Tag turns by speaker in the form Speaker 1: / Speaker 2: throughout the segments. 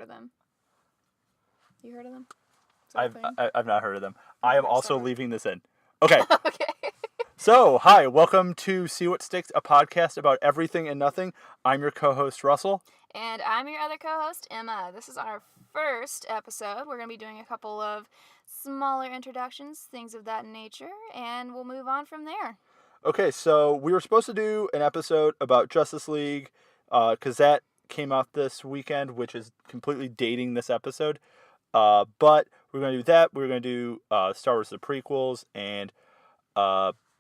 Speaker 1: of them. You heard of them?
Speaker 2: I've not heard of them.
Speaker 1: Oh,
Speaker 2: I am
Speaker 1: I'm
Speaker 2: also
Speaker 1: sorry.
Speaker 2: leaving this in. Okay.
Speaker 1: Okay.
Speaker 2: So, hi, welcome to See What Sticks, a podcast about everything and nothing. I'm your co-host, Russell.
Speaker 1: And I'm your other co-host, Emma. This is our first episode. We're going to be doing a couple of smaller introductions, things of that nature, and we'll move on from there.
Speaker 2: Okay, so we were supposed to do an episode about Justice League, because that came out this weekend, which is completely dating this episode. But we're going to do that. We're going to do Star Wars: The Prequels and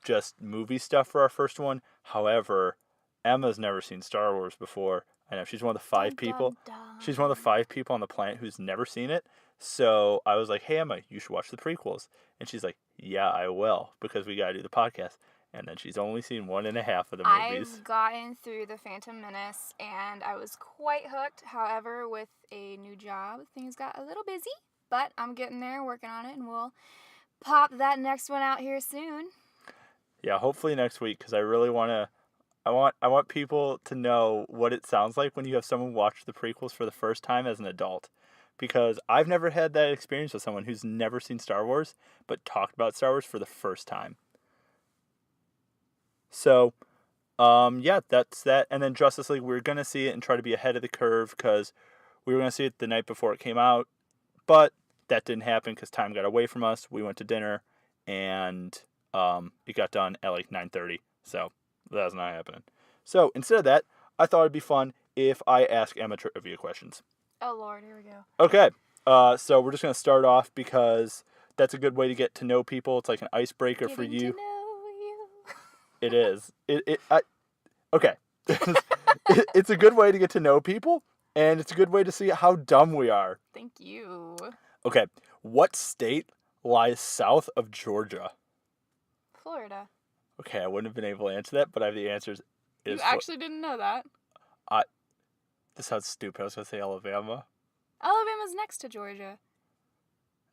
Speaker 2: just movie stuff for our first one. However, Emma's never seen Star Wars before. I know she's one of the five people.
Speaker 1: Dun, dun.
Speaker 2: She's one of the 5 people on the planet who's never seen it. So I was like, "Hey Emma, you should watch the prequels." And she's like, "Yeah, I will, because we gotta do the podcast." And then she's only seen 1.5 of the movies.
Speaker 1: I've gotten through The Phantom Menace, and I was quite hooked. However, with a new job, things got a little busy. But I'm getting there, working on it, and we'll pop that next one out here soon.
Speaker 2: Yeah, hopefully next week, because I really I want people to know what it sounds like when you have someone watch the prequels for the first time as an adult. Because I've never had that experience with someone who's never seen Star Wars, but talked about Star Wars for the first time. So, yeah, that's that. And then Justice League, we're going to see it and try to be ahead of the curve, because we were going to see it the night before it came out. But that didn't happen because time got away from us. We went to dinner, and it got done at like 9:30. So that's not happening. So instead of that, I thought it'd be fun if I ask Emma trivia questions.
Speaker 1: Oh, Lord, here we go.
Speaker 2: Okay. So we're just going to start off because that's a good way to get to know people. It's like an icebreaker for
Speaker 1: Getting
Speaker 2: you.
Speaker 1: to know you.
Speaker 2: It is. Okay. It's a good way to get to know people, and it's a good way to see how dumb we are.
Speaker 1: Thank you.
Speaker 2: Okay. What state lies south of Georgia?
Speaker 1: Florida.
Speaker 2: Okay, I wouldn't have been able to answer that, but I have the answers.
Speaker 1: You actually didn't know that.
Speaker 2: This sounds stupid. I was going to say Alabama.
Speaker 1: Alabama's next to Georgia.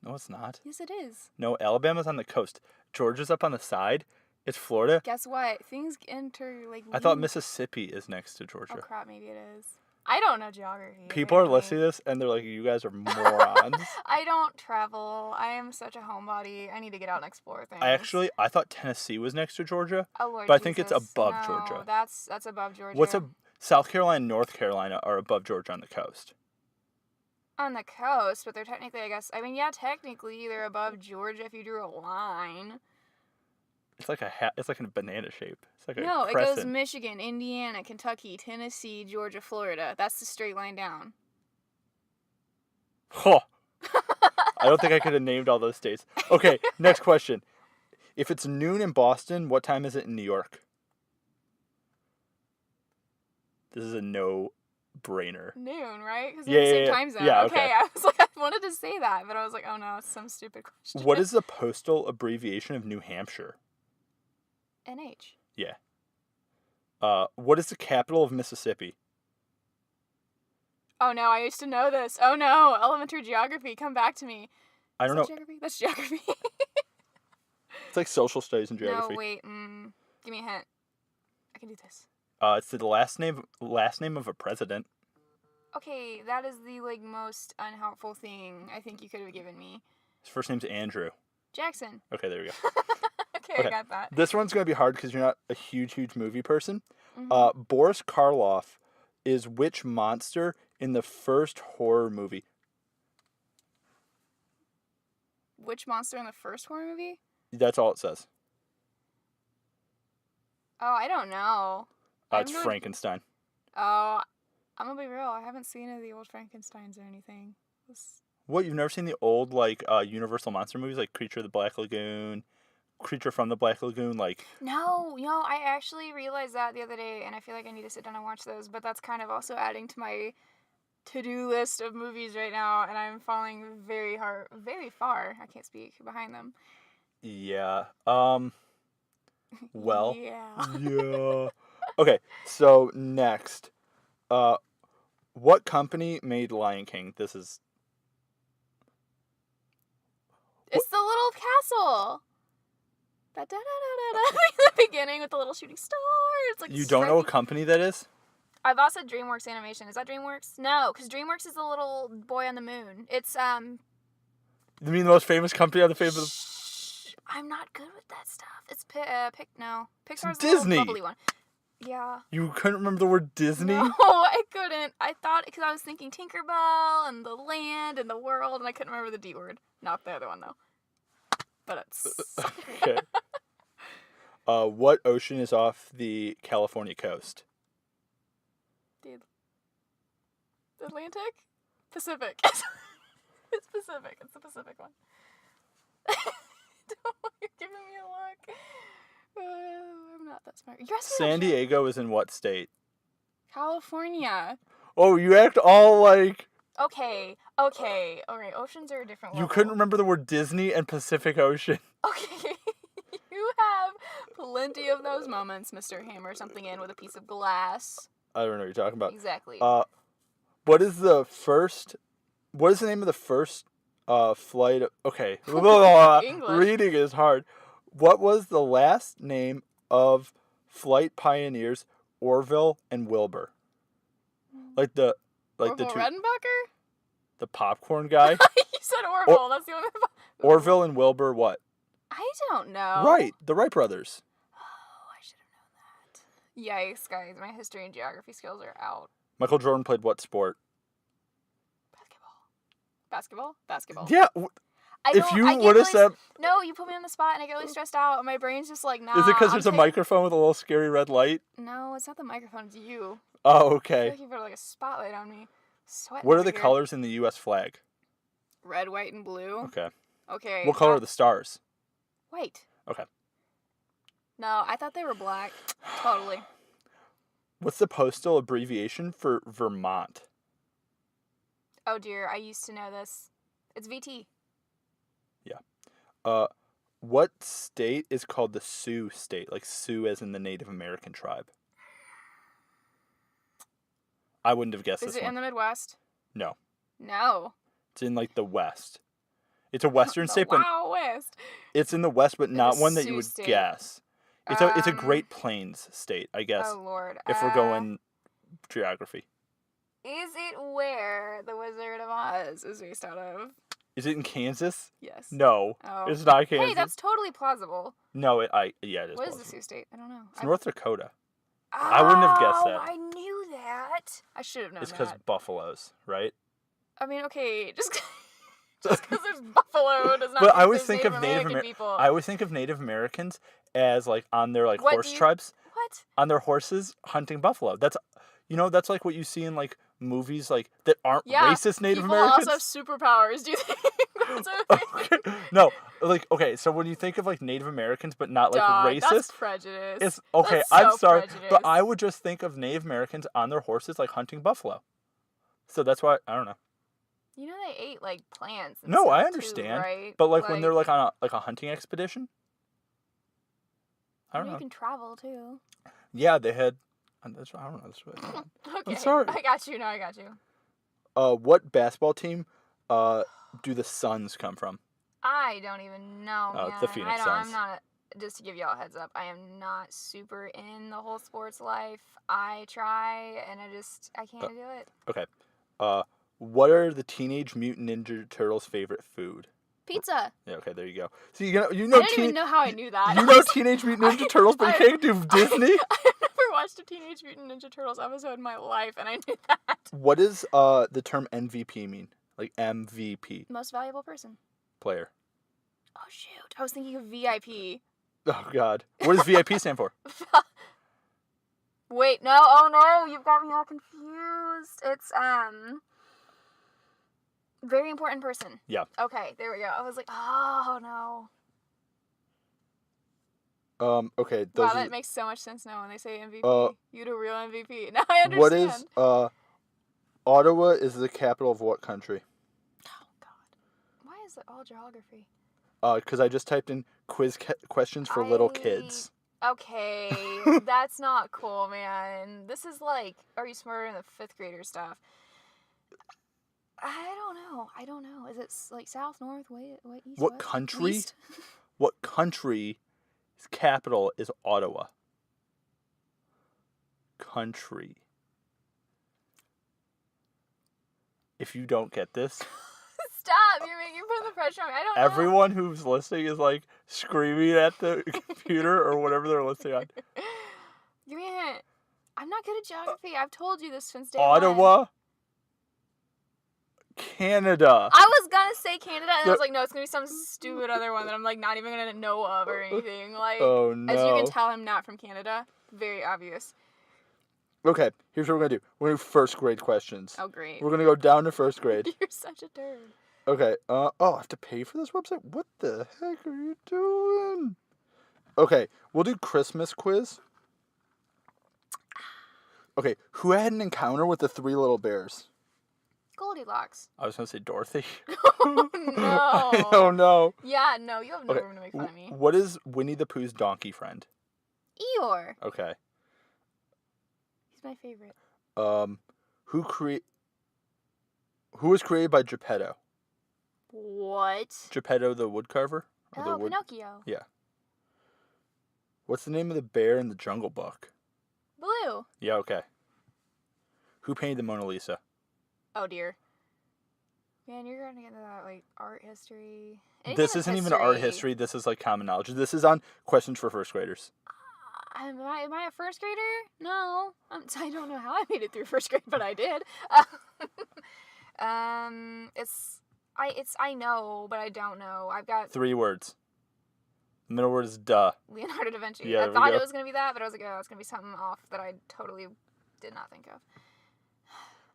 Speaker 2: No, it's not.
Speaker 1: Yes, it is.
Speaker 2: No, Alabama's on the coast. Georgia's up on the side. It's Florida.
Speaker 1: Guess what? Things enter, like...
Speaker 2: I thought Mississippi is next to Georgia.
Speaker 1: Oh, crap, maybe it is. I don't know geography.
Speaker 2: People are
Speaker 1: apparently.
Speaker 2: listening to this, and they're like, you guys are morons.
Speaker 1: I don't travel. I am such a homebody. I need to get out and explore things.
Speaker 2: I thought Tennessee was next to Georgia.
Speaker 1: Oh, Lord
Speaker 2: but I think it's
Speaker 1: Jesus.
Speaker 2: above
Speaker 1: No,
Speaker 2: Georgia.
Speaker 1: That's above Georgia.
Speaker 2: South Carolina and North Carolina are above Georgia on the coast.
Speaker 1: On the coast, but they're technically, I guess... I mean, yeah, technically, they're above Georgia if you drew a line.
Speaker 2: It's like it's like a banana shape. It's like
Speaker 1: No,
Speaker 2: a
Speaker 1: it
Speaker 2: crescent.
Speaker 1: goes Michigan, Indiana, Kentucky, Tennessee, Georgia, Florida. That's the straight line down.
Speaker 2: Huh. I don't think I could have named all those states. Okay, next question. If it's noon in Boston, what time is it in New York? This is a no-brainer.
Speaker 1: Noon, right? Because
Speaker 2: Yeah,
Speaker 1: they're the
Speaker 2: yeah,
Speaker 1: same time zone.
Speaker 2: yeah,
Speaker 1: Okay,
Speaker 2: okay.
Speaker 1: I was like, I wanted to say that, but I was like, oh no, it's some stupid question.
Speaker 2: What is the postal abbreviation of New Hampshire?
Speaker 1: NH.
Speaker 2: Yeah. What is the capital of Mississippi?
Speaker 1: Oh no, I used to know this. Oh no, elementary geography, come back to me.
Speaker 2: I don't know.
Speaker 1: Geography? That's geography.
Speaker 2: It's like social studies and geography.
Speaker 1: No, wait. Give me a hint. I can do this.
Speaker 2: It's the last name of a president.
Speaker 1: Okay, that is the most unhelpful thing I think you could have given me.
Speaker 2: His first name's Andrew.
Speaker 1: Jackson.
Speaker 2: Okay, there we go.
Speaker 1: Okay, I got that.
Speaker 2: This one's going to be hard because you're not a huge movie person.
Speaker 1: Mm-hmm.
Speaker 2: Boris Karloff is which monster in the first horror movie?
Speaker 1: Which monster in the first horror movie?
Speaker 2: That's all it says.
Speaker 1: Oh, I don't know.
Speaker 2: It's Frankenstein.
Speaker 1: Oh, I'm gonna be real. I haven't seen any of the old Frankensteins or anything.
Speaker 2: What, you've never seen the old, Universal monster movies, like Creature of the Black Lagoon, Creature from the Black Lagoon,
Speaker 1: No, I actually realized that the other day, and I feel like I need to sit down and watch those, but that's kind of also adding to my to-do list of movies right now, and I'm falling very far, I can't speak, behind them.
Speaker 2: Yeah. Well.
Speaker 1: Yeah.
Speaker 2: Yeah. Okay, so next. What company made Lion King?
Speaker 1: It's the little castle. Da da da da da da. In the beginning with the little shooting star. It's like
Speaker 2: You don't know what company that is?
Speaker 1: I've also said DreamWorks Animation. Is that DreamWorks? No, because DreamWorks is the little boy on the moon. It's
Speaker 2: You mean the most famous company on the face of the...
Speaker 1: Shh, I'm not good with that stuff. It's no. Pixar's the
Speaker 2: Disney.
Speaker 1: little bubbly one. Yeah.
Speaker 2: You couldn't remember the word Disney?
Speaker 1: No, I couldn't. I thought, because I was thinking Tinkerbell and the land and the world, and I couldn't remember the D word. Not the other one, though. But it's...
Speaker 2: Okay. What ocean is off the California coast?
Speaker 1: The Atlantic? Pacific. It's Pacific. It's the Pacific one. You're giving me a look. I'm not that smart.
Speaker 2: San Diego is in what state?
Speaker 1: California.
Speaker 2: Oh, you act all like...
Speaker 1: Okay. Alright, oceans are a different level.
Speaker 2: You couldn't remember the word Disney and Pacific Ocean.
Speaker 1: Okay. You have plenty of those moments, Mr. Hammer something in with a piece of glass.
Speaker 2: I don't know what you're talking about.
Speaker 1: Exactly.
Speaker 2: What is the name of the first flight of... Okay.
Speaker 1: English.
Speaker 2: Reading is hard. What was the last name of flight pioneers Orville and Wilbur? Like the
Speaker 1: Orville
Speaker 2: two...
Speaker 1: Redenbacher?
Speaker 2: The popcorn guy?
Speaker 1: You said Orville. That's the only...
Speaker 2: Orville and Wilbur what?
Speaker 1: I don't know.
Speaker 2: Right. The Wright brothers.
Speaker 1: Oh, I should have known that. Yikes, guys. My history and geography skills are out.
Speaker 2: Michael Jordan played what sport?
Speaker 1: Basketball?
Speaker 2: Yeah. If you would have said...
Speaker 1: No, you put me on the spot and I get really stressed out and my brain's just like, nah.
Speaker 2: Is it because there's a microphone with a little scary red light?
Speaker 1: No, it's not the microphone. It's you.
Speaker 2: Oh,
Speaker 1: I
Speaker 2: okay.
Speaker 1: feel like you put like a spotlight on me. Sweating
Speaker 2: What are
Speaker 1: over
Speaker 2: the
Speaker 1: here.
Speaker 2: colors in the U.S. flag?
Speaker 1: Red, white, and blue.
Speaker 2: Okay.
Speaker 1: Okay.
Speaker 2: What color are the stars?
Speaker 1: White.
Speaker 2: Okay.
Speaker 1: No, I thought they were black. Totally.
Speaker 2: What's the postal abbreviation for Vermont?
Speaker 1: Oh dear, I used to know this. It's VT.
Speaker 2: Yeah. What state is called the Sioux state? Like Sioux as in the Native American tribe. I wouldn't have guessed this
Speaker 1: Is it
Speaker 2: one.
Speaker 1: in the Midwest?
Speaker 2: No.
Speaker 1: No.
Speaker 2: It's in like the West. It's a western
Speaker 1: The
Speaker 2: state, but
Speaker 1: Wow West.
Speaker 2: it's in the West, but not one that you
Speaker 1: Sioux
Speaker 2: would
Speaker 1: state.
Speaker 2: guess. It's a Great Plains state, I guess.
Speaker 1: Oh Lord.
Speaker 2: If we're going geography.
Speaker 1: Is it where the Wizard of Oz is based out of?
Speaker 2: Is it in Kansas?
Speaker 1: Yes.
Speaker 2: No.
Speaker 1: Oh.
Speaker 2: It's not Kansas.
Speaker 1: Hey, that's totally plausible.
Speaker 2: No, it is.
Speaker 1: What is
Speaker 2: plausible.
Speaker 1: the Sioux state? I don't know.
Speaker 2: It's North Dakota.
Speaker 1: Oh,
Speaker 2: I wouldn't have guessed that.
Speaker 1: I knew that. I should have known
Speaker 2: It's
Speaker 1: that.
Speaker 2: because buffaloes, right?
Speaker 1: I mean, okay, just because there's buffalo does not.
Speaker 2: But
Speaker 1: mean
Speaker 2: I always
Speaker 1: there's
Speaker 2: think of
Speaker 1: American people.
Speaker 2: I always think of Native Americans as like on their like
Speaker 1: What
Speaker 2: horse
Speaker 1: do you-
Speaker 2: tribes,
Speaker 1: What?
Speaker 2: on their horses hunting buffalo. That's that's like what you see in like movies like that aren't
Speaker 1: Yeah.
Speaker 2: racist Native
Speaker 1: People
Speaker 2: Americans.
Speaker 1: also have superpowers. Do you think? That's okay.
Speaker 2: Okay. No, like okay, so when you think of like Native Americans but not like
Speaker 1: Dog,
Speaker 2: racist,
Speaker 1: That's prejudice.
Speaker 2: it's okay.
Speaker 1: That's
Speaker 2: I'm
Speaker 1: so
Speaker 2: sorry, but
Speaker 1: prejudiced.
Speaker 2: I would just think of Native Americans on their horses like hunting buffalo. So that's why I don't know.
Speaker 1: You know they ate like plants. And
Speaker 2: No,
Speaker 1: stuff
Speaker 2: I
Speaker 1: too,
Speaker 2: understand.
Speaker 1: right?
Speaker 2: But like when they're like on a hunting expedition, I don't
Speaker 1: You
Speaker 2: know.
Speaker 1: can travel too.
Speaker 2: Yeah, they had. I don't know. That's what I thought.
Speaker 1: Okay.
Speaker 2: sorry.
Speaker 1: I got you. No, I got you.
Speaker 2: What basketball team do the Suns come from?
Speaker 1: I don't even know, man.
Speaker 2: Oh, it's the Phoenix
Speaker 1: I'm
Speaker 2: Suns.
Speaker 1: not. Just to give y'all a heads up, I am not super in the whole sports life. I try, and I can't do it.
Speaker 2: Okay. What are the Teenage Mutant Ninja Turtles' favorite food?
Speaker 1: Pizza.
Speaker 2: Yeah, okay, there you go. So you know
Speaker 1: I didn't even know how I knew that.
Speaker 2: you know Teenage Mutant Ninja Turtles, but you can't do Disney?
Speaker 1: I've never watched a Teenage Mutant Ninja Turtles episode in my life, and I knew that.
Speaker 2: What does the term MVP mean? Like MVP
Speaker 1: Most valuable person.
Speaker 2: player.
Speaker 1: Oh shoot! I was thinking of VIP.
Speaker 2: Oh God. What does VIP stand for?
Speaker 1: Wait, no! Oh no! You've got me all confused. It's very important person.
Speaker 2: Yeah.
Speaker 1: Okay, there we go. I was like, oh no.
Speaker 2: Okay.
Speaker 1: Wow,
Speaker 2: Those
Speaker 1: that makes so much sense now when they say MVP. You the real MVP. Now I understand.
Speaker 2: what is Ottawa is the capital of what country?
Speaker 1: Oh God. Why is it all geography?
Speaker 2: Because I just typed in questions for little kids.
Speaker 1: Okay, that's not cool, man. This is like, are you smarter than the 5th grader stuff? I don't know. Is it like south, north, east?
Speaker 2: What
Speaker 1: west,
Speaker 2: country?
Speaker 1: east?
Speaker 2: What country's capital is Ottawa? Country. if you don't get this,
Speaker 1: Stop! You're putting the pressure on me. I don't know. Stop! You're putting the pressure on me. I don't know.
Speaker 2: everyone who's listening is like screaming at the computer or whatever they're listening on.
Speaker 1: Give me a hint. I'm not good at geography. I've told you this since day one.
Speaker 2: Ottawa, Canada.
Speaker 1: I was gonna say Canada, and I was like, no, it's gonna be some stupid other one that I'm like not even gonna know of or anything. Like,
Speaker 2: oh no!
Speaker 1: as you can tell, I'm not from Canada. Very obvious.
Speaker 2: Okay, here's what we're gonna do. We're gonna do first grade questions.
Speaker 1: Oh great.
Speaker 2: We're gonna go down to first grade.
Speaker 1: You're such a turd.
Speaker 2: Okay. I have to pay for this website? What the heck are you doing? Okay, we'll do Christmas quiz. Okay, who had an encounter with the 3 little bears?
Speaker 1: Goldilocks.
Speaker 2: I was gonna say Dorothy.
Speaker 1: Oh no.
Speaker 2: I don't know.
Speaker 1: Yeah, no, you have no room to make fun of me.
Speaker 2: What is Winnie the Pooh's donkey friend?
Speaker 1: Eeyore.
Speaker 2: Okay.
Speaker 1: He's my favorite.
Speaker 2: Who was created by Geppetto?
Speaker 1: What?
Speaker 2: Geppetto the woodcarver?
Speaker 1: Oh, Pinocchio.
Speaker 2: Yeah. What's the name of the bear in the Jungle Book?
Speaker 1: Blue.
Speaker 2: Yeah, okay. Who painted the Mona Lisa?
Speaker 1: Oh dear. Man, you're gonna get into that like art history.
Speaker 2: This isn't even art history. This is like common knowledge. This is on questions for first graders.
Speaker 1: Am I a first grader? No. I don't know how I made it through first grade, but I did. I know, but I don't know. I've got
Speaker 2: 3 words. The middle word is duh.
Speaker 1: Leonardo da Vinci.
Speaker 2: Yeah,
Speaker 1: I thought it was gonna be that, but I was like, oh, it's gonna be something off that I totally did not think of.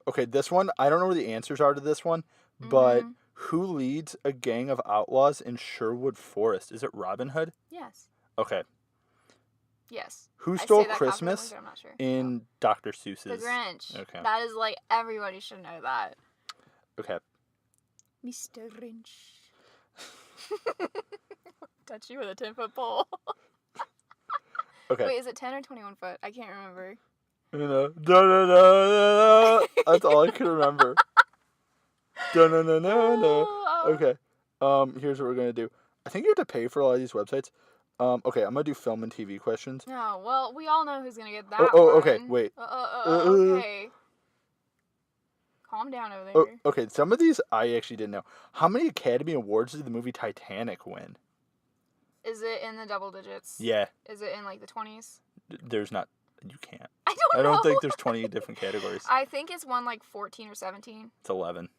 Speaker 2: Okay, this one, I don't know where the answers are to this one, but who leads a gang of outlaws in Sherwood Forest? Is it Robin Hood?
Speaker 1: Yes.
Speaker 2: Okay.
Speaker 1: Yes.
Speaker 2: Who stole Christmas
Speaker 1: I'm not sure.
Speaker 2: in Dr. Seuss's?
Speaker 1: The Grinch.
Speaker 2: Okay.
Speaker 1: That is like, everybody should know that.
Speaker 2: Okay.
Speaker 1: Mr. Grinch. Touch you with a 10-foot pole.
Speaker 2: Okay.
Speaker 1: Wait, is it 10 or 21 foot? I can't remember.
Speaker 2: That's all I can remember. Okay. Here's what we're gonna do. I think you have to pay for a lot of these websites. Okay, I'm gonna do film and TV questions.
Speaker 1: Oh, well, we all know who's gonna get that
Speaker 2: okay,
Speaker 1: one.
Speaker 2: wait.
Speaker 1: Okay. Calm down over there.
Speaker 2: Oh, okay, some of these I actually didn't know. How many Academy Awards did the movie Titanic win?
Speaker 1: Is it in the double digits?
Speaker 2: Yeah.
Speaker 1: Is it in like the 20s?
Speaker 2: There's not. You can't.
Speaker 1: I don't know.
Speaker 2: I don't think there's 20 different categories.
Speaker 1: I think it's won like 14 or 17.
Speaker 2: It's 11.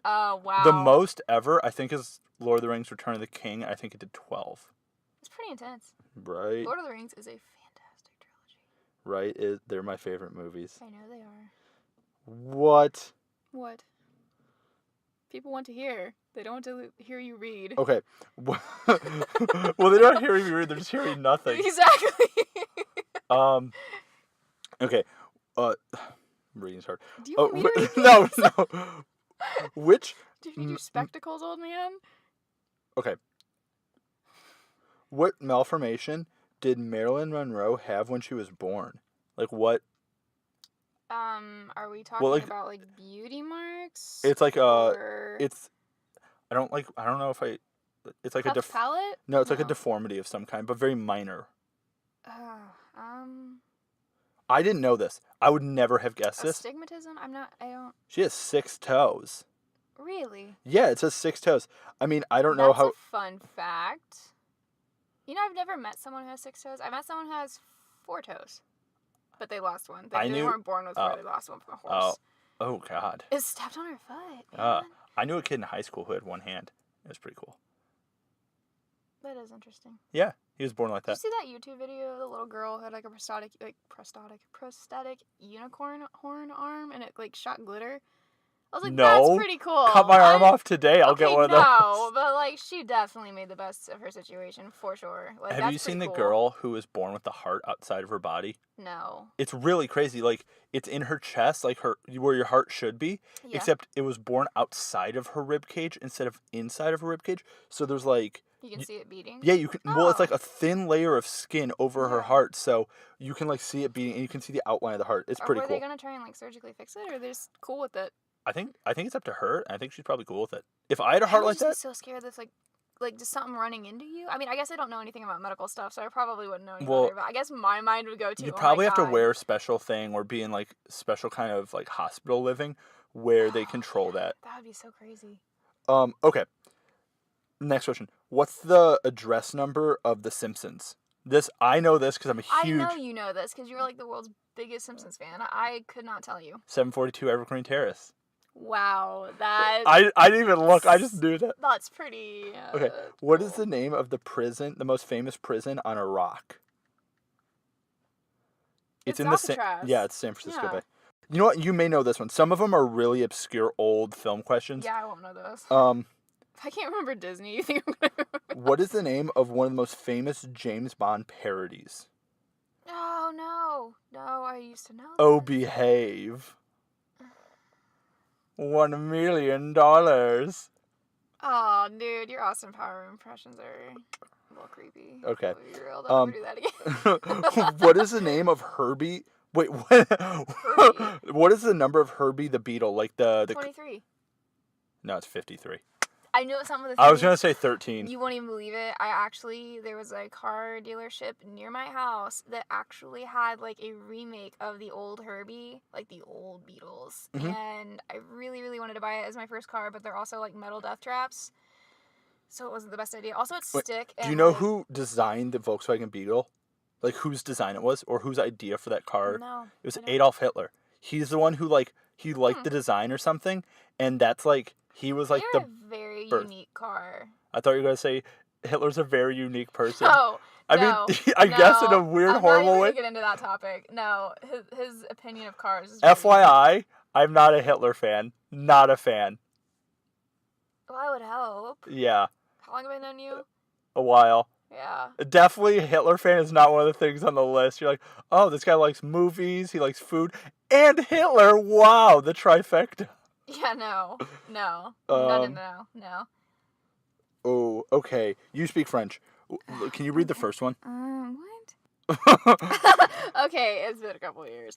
Speaker 1: Oh, wow.
Speaker 2: The most ever, I think, is Lord of the Rings: Return of the King. I think it did 12.
Speaker 1: It's pretty intense.
Speaker 2: Right.
Speaker 1: Lord of the Rings is a fantastic trilogy.
Speaker 2: Right. They're my favorite movies.
Speaker 1: I know they are.
Speaker 2: What?
Speaker 1: What? People want to hear. They don't want to hear you read.
Speaker 2: Okay. Well, they're not hearing me read. They're just hearing nothing.
Speaker 1: Exactly.
Speaker 2: Okay. Reading's hard.
Speaker 1: Do you want me to read
Speaker 2: No. Which?
Speaker 1: Do you need your spectacles, old man?
Speaker 2: Okay. What malformation did Marilyn Monroe have when she was born? Like what?
Speaker 1: Are we talking about like beauty marks?
Speaker 2: It's like
Speaker 1: or...
Speaker 2: it's. I don't know if I. It's like
Speaker 1: Cleft palate?
Speaker 2: No, it's like a deformity of some kind, but very minor. I didn't know this. I would never have guessed this.
Speaker 1: Astigmatism? I don't.
Speaker 2: She has 6 toes.
Speaker 1: Really?
Speaker 2: Yeah, it says 6 toes. I mean, I don't know how.
Speaker 1: That's a fun fact. You know, I've never met someone who has 6 toes. I met someone who has 4 toes, but they lost one. They weren't born with 4. They lost one from a horse.
Speaker 2: Oh God.
Speaker 1: It stepped on her foot. Man.
Speaker 2: I knew a kid in high school who had 1 hand. It was pretty cool.
Speaker 1: That is interesting.
Speaker 2: Yeah, he was born like that.
Speaker 1: Did you see that YouTube video of the little girl who had like a prosthetic unicorn horn arm and it like shot glitter? I was like, that's pretty cool.
Speaker 2: Cut my arm off today. I'll get one of those.
Speaker 1: No, but like she definitely made the best of her situation for sure. Like,
Speaker 2: have you seen the girl who was born with the heart outside of her body?
Speaker 1: No.
Speaker 2: It's really crazy. Like it's in her chest, like where your heart should be, except it was born outside of her rib cage instead of inside of her rib cage. So there's like
Speaker 1: you can see it beating.
Speaker 2: Yeah, you can. Oh. Well, it's like a thin layer of skin over her heart, so you can like see it beating, and you can see the outline of the heart. It's pretty cool.
Speaker 1: Are they gonna try and like surgically fix it, or they're just cool with it?
Speaker 2: I think it's up to her. I think she's probably cool with it. If I had a heart like that,
Speaker 1: I would just be so scared that's like just something running into you. I mean, I guess I don't know anything about medical stuff, so I probably wouldn't know anything about it, but I guess my mind would go to.
Speaker 2: You probably have to wear a special thing or be in like special kind of like hospital living where they control that.
Speaker 1: That would be so crazy.
Speaker 2: Okay. Next question. What's the address number of The Simpsons? I know this because I'm a huge...
Speaker 1: I know you know this because you're like the world's biggest Simpsons fan. I could not tell you.
Speaker 2: 742 Evergreen Terrace.
Speaker 1: Wow, that...
Speaker 2: I didn't even look. I just knew that.
Speaker 1: That's pretty...
Speaker 2: Okay. What is the name of the most famous prison on a rock?
Speaker 1: It's
Speaker 2: in
Speaker 1: Alcatraz.
Speaker 2: it's San Francisco
Speaker 1: Yeah.
Speaker 2: Bay. You know what? You may know this one. Some of them are really obscure old film questions.
Speaker 1: Yeah, I won't know those. If I can't remember Disney, you think I'm going to remember?
Speaker 2: What is the name of one of the most famous James Bond parodies?
Speaker 1: Oh, no. No, I used to know
Speaker 2: Oh,
Speaker 1: that.
Speaker 2: behave. $1 million.
Speaker 1: Oh, dude, your Austin Power impressions are a little creepy.
Speaker 2: Okay.
Speaker 1: I'll never do that again.
Speaker 2: What is the name of Herbie? Wait, what? What is the number of Herbie the Beetle? Like the
Speaker 1: 23.
Speaker 2: No, it's 53.
Speaker 1: I know some of the things.
Speaker 2: I was gonna say 13.
Speaker 1: You won't even believe it. There was a car dealership near my house that actually had like a remake of the old Herbie, like the old Beatles.
Speaker 2: Mhm.
Speaker 1: And I really, really wanted to buy it as my first car, but they're also like metal death traps. So it wasn't the best idea. Also, it's stick.
Speaker 2: Do you know who designed the Volkswagen Beetle? Like whose design it was, or whose idea for that car?
Speaker 1: No.
Speaker 2: It was Adolf Hitler. He's the one who he liked the design or something, and that's he was like
Speaker 1: They're a very unique car.
Speaker 2: I thought you were gonna say Hitler's a very unique person.
Speaker 1: No.
Speaker 2: I mean, I guess in a weird, horrible way.
Speaker 1: I'm not even gonna get into that topic. No, his opinion of cars is
Speaker 2: FYI, I'm not a Hitler fan. Not a fan.
Speaker 1: Well, I would hope.
Speaker 2: Yeah.
Speaker 1: How long have I known you?
Speaker 2: A while.
Speaker 1: Yeah.
Speaker 2: Definitely a Hitler fan is not one of the things on the list. You're like, oh, this guy likes movies, he likes food, and Hitler. Wow, the trifecta.
Speaker 1: Yeah, no. No. No.
Speaker 2: Oh, okay. You speak French. Can you read the first one?
Speaker 1: What? Okay, it's been a couple of years.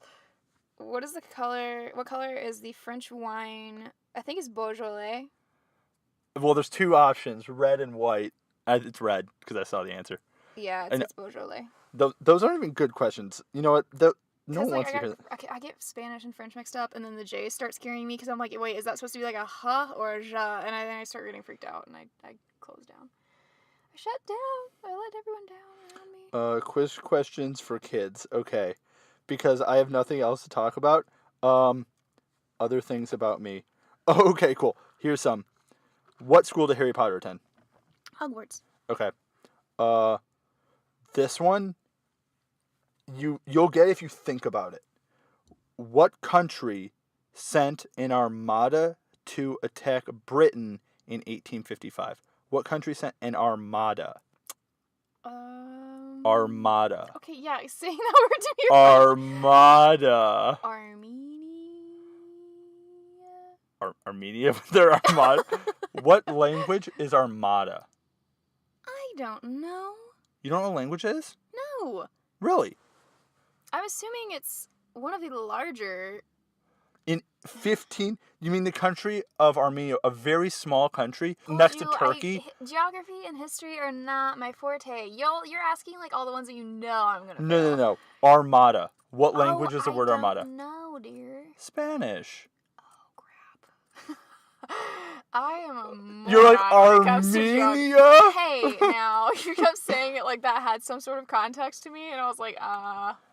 Speaker 1: What color is the French wine? I think it's Beaujolais.
Speaker 2: Well, there's two options, red and white. It's red, because I saw the answer.
Speaker 1: Yeah, it's Beaujolais.
Speaker 2: Those aren't even good questions. You know what? No one wants to hear that.
Speaker 1: I get Spanish and French mixed up, and then the J starts scaring me, because I'm like, wait, is that supposed to be like a huh or a ja? And then I start getting freaked out, and I close down. I shut down. I let everyone down around me.
Speaker 2: Quiz questions for kids. Okay. Because I have nothing else to talk about. Other things about me. Oh, okay, cool. Here's some. What school did Harry Potter attend?
Speaker 1: Hogwarts.
Speaker 2: Okay. This one, you'll get if you think about it. What country sent an armada to attack Britain in 1855? What country sent an armada? Armada.
Speaker 1: Okay, yeah, saying that word to me.
Speaker 2: Armada.
Speaker 1: Armenia.
Speaker 2: Armenia? They're armada. What language is armada?
Speaker 1: I don't know.
Speaker 2: You don't know what language it is?
Speaker 1: No.
Speaker 2: Really?
Speaker 1: I'm assuming it's one of the larger.
Speaker 2: In 15, you mean the country of Armenia, a very small country next to Turkey?
Speaker 1: Geography and history are not my forte. You're asking like all the ones that you know I'm gonna.
Speaker 2: No. Armada. What language is the word armada?
Speaker 1: No, dear.
Speaker 2: Spanish.
Speaker 1: Oh crap. I am a moron.
Speaker 2: You're like
Speaker 1: when it comes to
Speaker 2: Armenia?
Speaker 1: Hey, now you kept saying it like that had some sort of context to me, and I was like,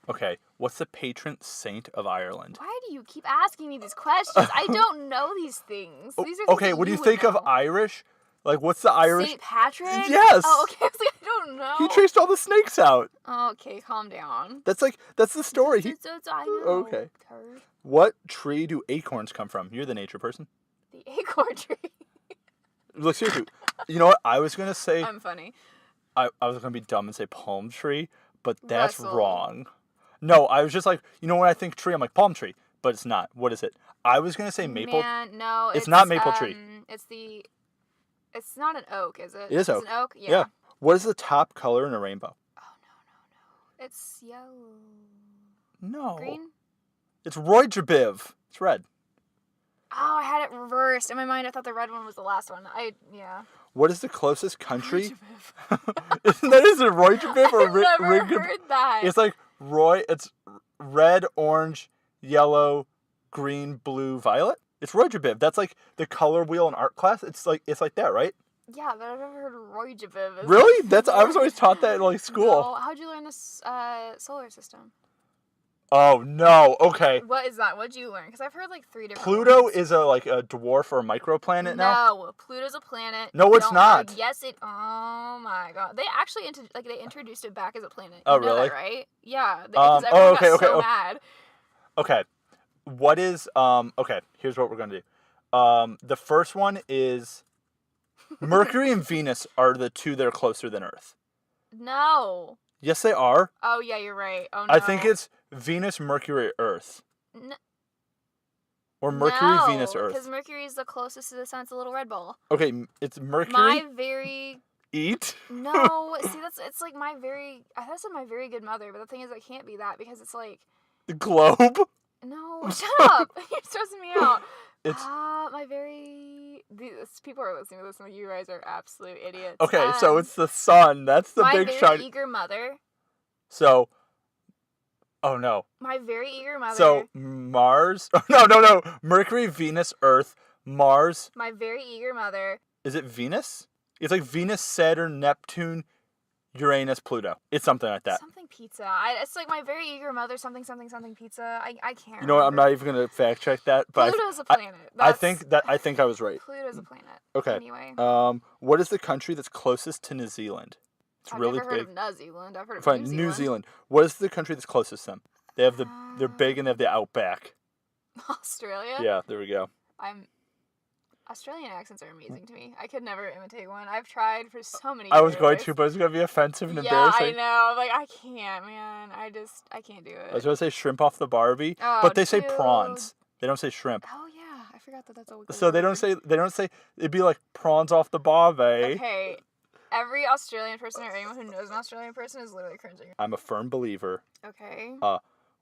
Speaker 2: Okay, what's the patron saint of Ireland?
Speaker 1: Why do you keep asking me these questions? I don't know these things. These are
Speaker 2: Okay, what do you think of Irish? Like, what's the Irish?
Speaker 1: St. Patrick?
Speaker 2: Yes.
Speaker 1: Oh, okay. I was like, I don't know.
Speaker 2: He traced all the snakes out.
Speaker 1: Okay, calm down.
Speaker 2: That's the story.
Speaker 1: I know.
Speaker 2: Okay.
Speaker 1: Turd.
Speaker 2: What tree do acorns come from? You're the nature person.
Speaker 1: The acorn tree.
Speaker 2: Look, seriously. You know what? I was going to say...
Speaker 1: I'm funny.
Speaker 2: I was going to be dumb and say palm tree, but that's
Speaker 1: Russell.
Speaker 2: wrong. No, I was just like, you know when I think tree, I'm like palm tree, but it's not. What is it? I was going to say maple.
Speaker 1: Man, no.
Speaker 2: It's not maple tree.
Speaker 1: It's not an oak, is it?
Speaker 2: It is oak.
Speaker 1: It's an oak? Yeah.
Speaker 2: What is the top color in a rainbow?
Speaker 1: Oh, no. It's yellow.
Speaker 2: No.
Speaker 1: Green?
Speaker 2: It's Roy Jabiv. It's red.
Speaker 1: Oh, I had it reversed. In my mind, I thought the red one was the last one. Yeah.
Speaker 2: What is the closest country? Isn't it Roy Jabiv or Rig?
Speaker 1: I've never heard that.
Speaker 2: It's like Roy. It's red, orange, yellow, green, blue, violet. It's Rojabib. That's like the color wheel in art class. It's like that, right?
Speaker 1: Yeah, but I've never heard of Rojabib.
Speaker 2: Really? I was always taught that in like school.
Speaker 1: No, how'd you learn this solar system?
Speaker 2: Oh no. Okay.
Speaker 1: What is that? What'd you learn? Because I've heard like 3 different
Speaker 2: Pluto
Speaker 1: ones.
Speaker 2: is a dwarf or a microplanet now.
Speaker 1: No, Pluto's a planet.
Speaker 2: No, it's not.
Speaker 1: Yes, it. Oh my god, they actually they introduced it back as a planet.
Speaker 2: Oh,
Speaker 1: You know
Speaker 2: really?
Speaker 1: that, right? Yeah. Because everyone got so mad.
Speaker 2: Okay. What is Okay, here's what we're gonna do. The first one is Mercury and Venus are the 2 that are closer than Earth.
Speaker 1: No.
Speaker 2: Yes, they are.
Speaker 1: Oh yeah, you're right. Oh no.
Speaker 2: I think it's Venus, Mercury, Earth. Or Mercury, Venus, Earth.
Speaker 1: Because Mercury is the closest to the sun. It's a little red ball.
Speaker 2: Okay, it's Mercury.
Speaker 1: My very.
Speaker 2: Eat?
Speaker 1: No, see, it's like my very. I thought it said my very good mother, but the thing is, it can't be that because it's like.
Speaker 2: The globe?
Speaker 1: No, shut up! You're stressing me out. It's my very. People are listening to this, and you guys are absolute idiots.
Speaker 2: Okay, so it's the sun. That's the big shot.
Speaker 1: My very eager mother.
Speaker 2: So. Oh no.
Speaker 1: My very eager mother.
Speaker 2: So Mars. No. Mercury, Venus, Earth, Mars.
Speaker 1: My very eager mother.
Speaker 2: Is it Venus? It's like Venus, Saturn, Neptune, Uranus, Pluto. It's something like that.
Speaker 1: Something pizza. It's like my very eager mother. Something pizza. I can't.
Speaker 2: You know what? I'm not even gonna fact check that. But
Speaker 1: Pluto's a planet.
Speaker 2: I think I was right.
Speaker 1: Pluto's a planet.
Speaker 2: Okay.
Speaker 1: Anyway.
Speaker 2: What is the country that's closest to New Zealand?
Speaker 1: I've never heard of New Zealand. I've heard of
Speaker 2: Fine, New Zealand. What is the country that's closest to them? They have they're big and they have the outback.
Speaker 1: Australia?
Speaker 2: Yeah, there we go.
Speaker 1: Australian accents are amazing to me. I could never imitate one. I've tried for so many years.
Speaker 2: I was going to, but it's going to be offensive and embarrassing.
Speaker 1: Yeah, I know. Like, I can't, man. I can't do it.
Speaker 2: I was going to say shrimp off the Barbie, but they say prawns. They don't say shrimp.
Speaker 1: Oh, yeah. I forgot that's a
Speaker 2: So they don't say, it'd be like prawns off the Barbie.
Speaker 1: Okay. Every Australian person or anyone who knows an Australian person is literally cringing.
Speaker 2: I'm a firm believer.
Speaker 1: Okay.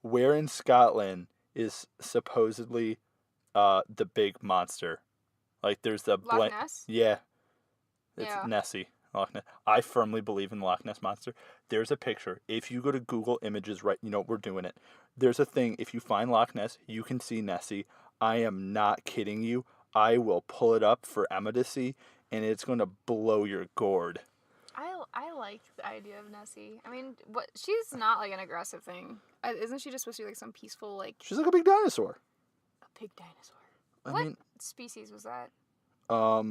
Speaker 2: Where in Scotland is supposedly the big monster? Like there's the
Speaker 1: Loch Ness?
Speaker 2: Yeah. It's Nessie. Loch Ness. I firmly believe in the Loch Ness monster. There's a picture. If you go to Google Images right, we're doing it. There's a thing. If you find Loch Ness, you can see Nessie. I am not kidding you. I will pull it up for Emma to see, and it's going to blow your gourd.
Speaker 1: I like the idea of Nessie. I mean, she's not like an aggressive thing. Isn't she just supposed to be like some peaceful like?
Speaker 2: She's like a big dinosaur.
Speaker 1: A big dinosaur.
Speaker 2: What
Speaker 1: species was that? I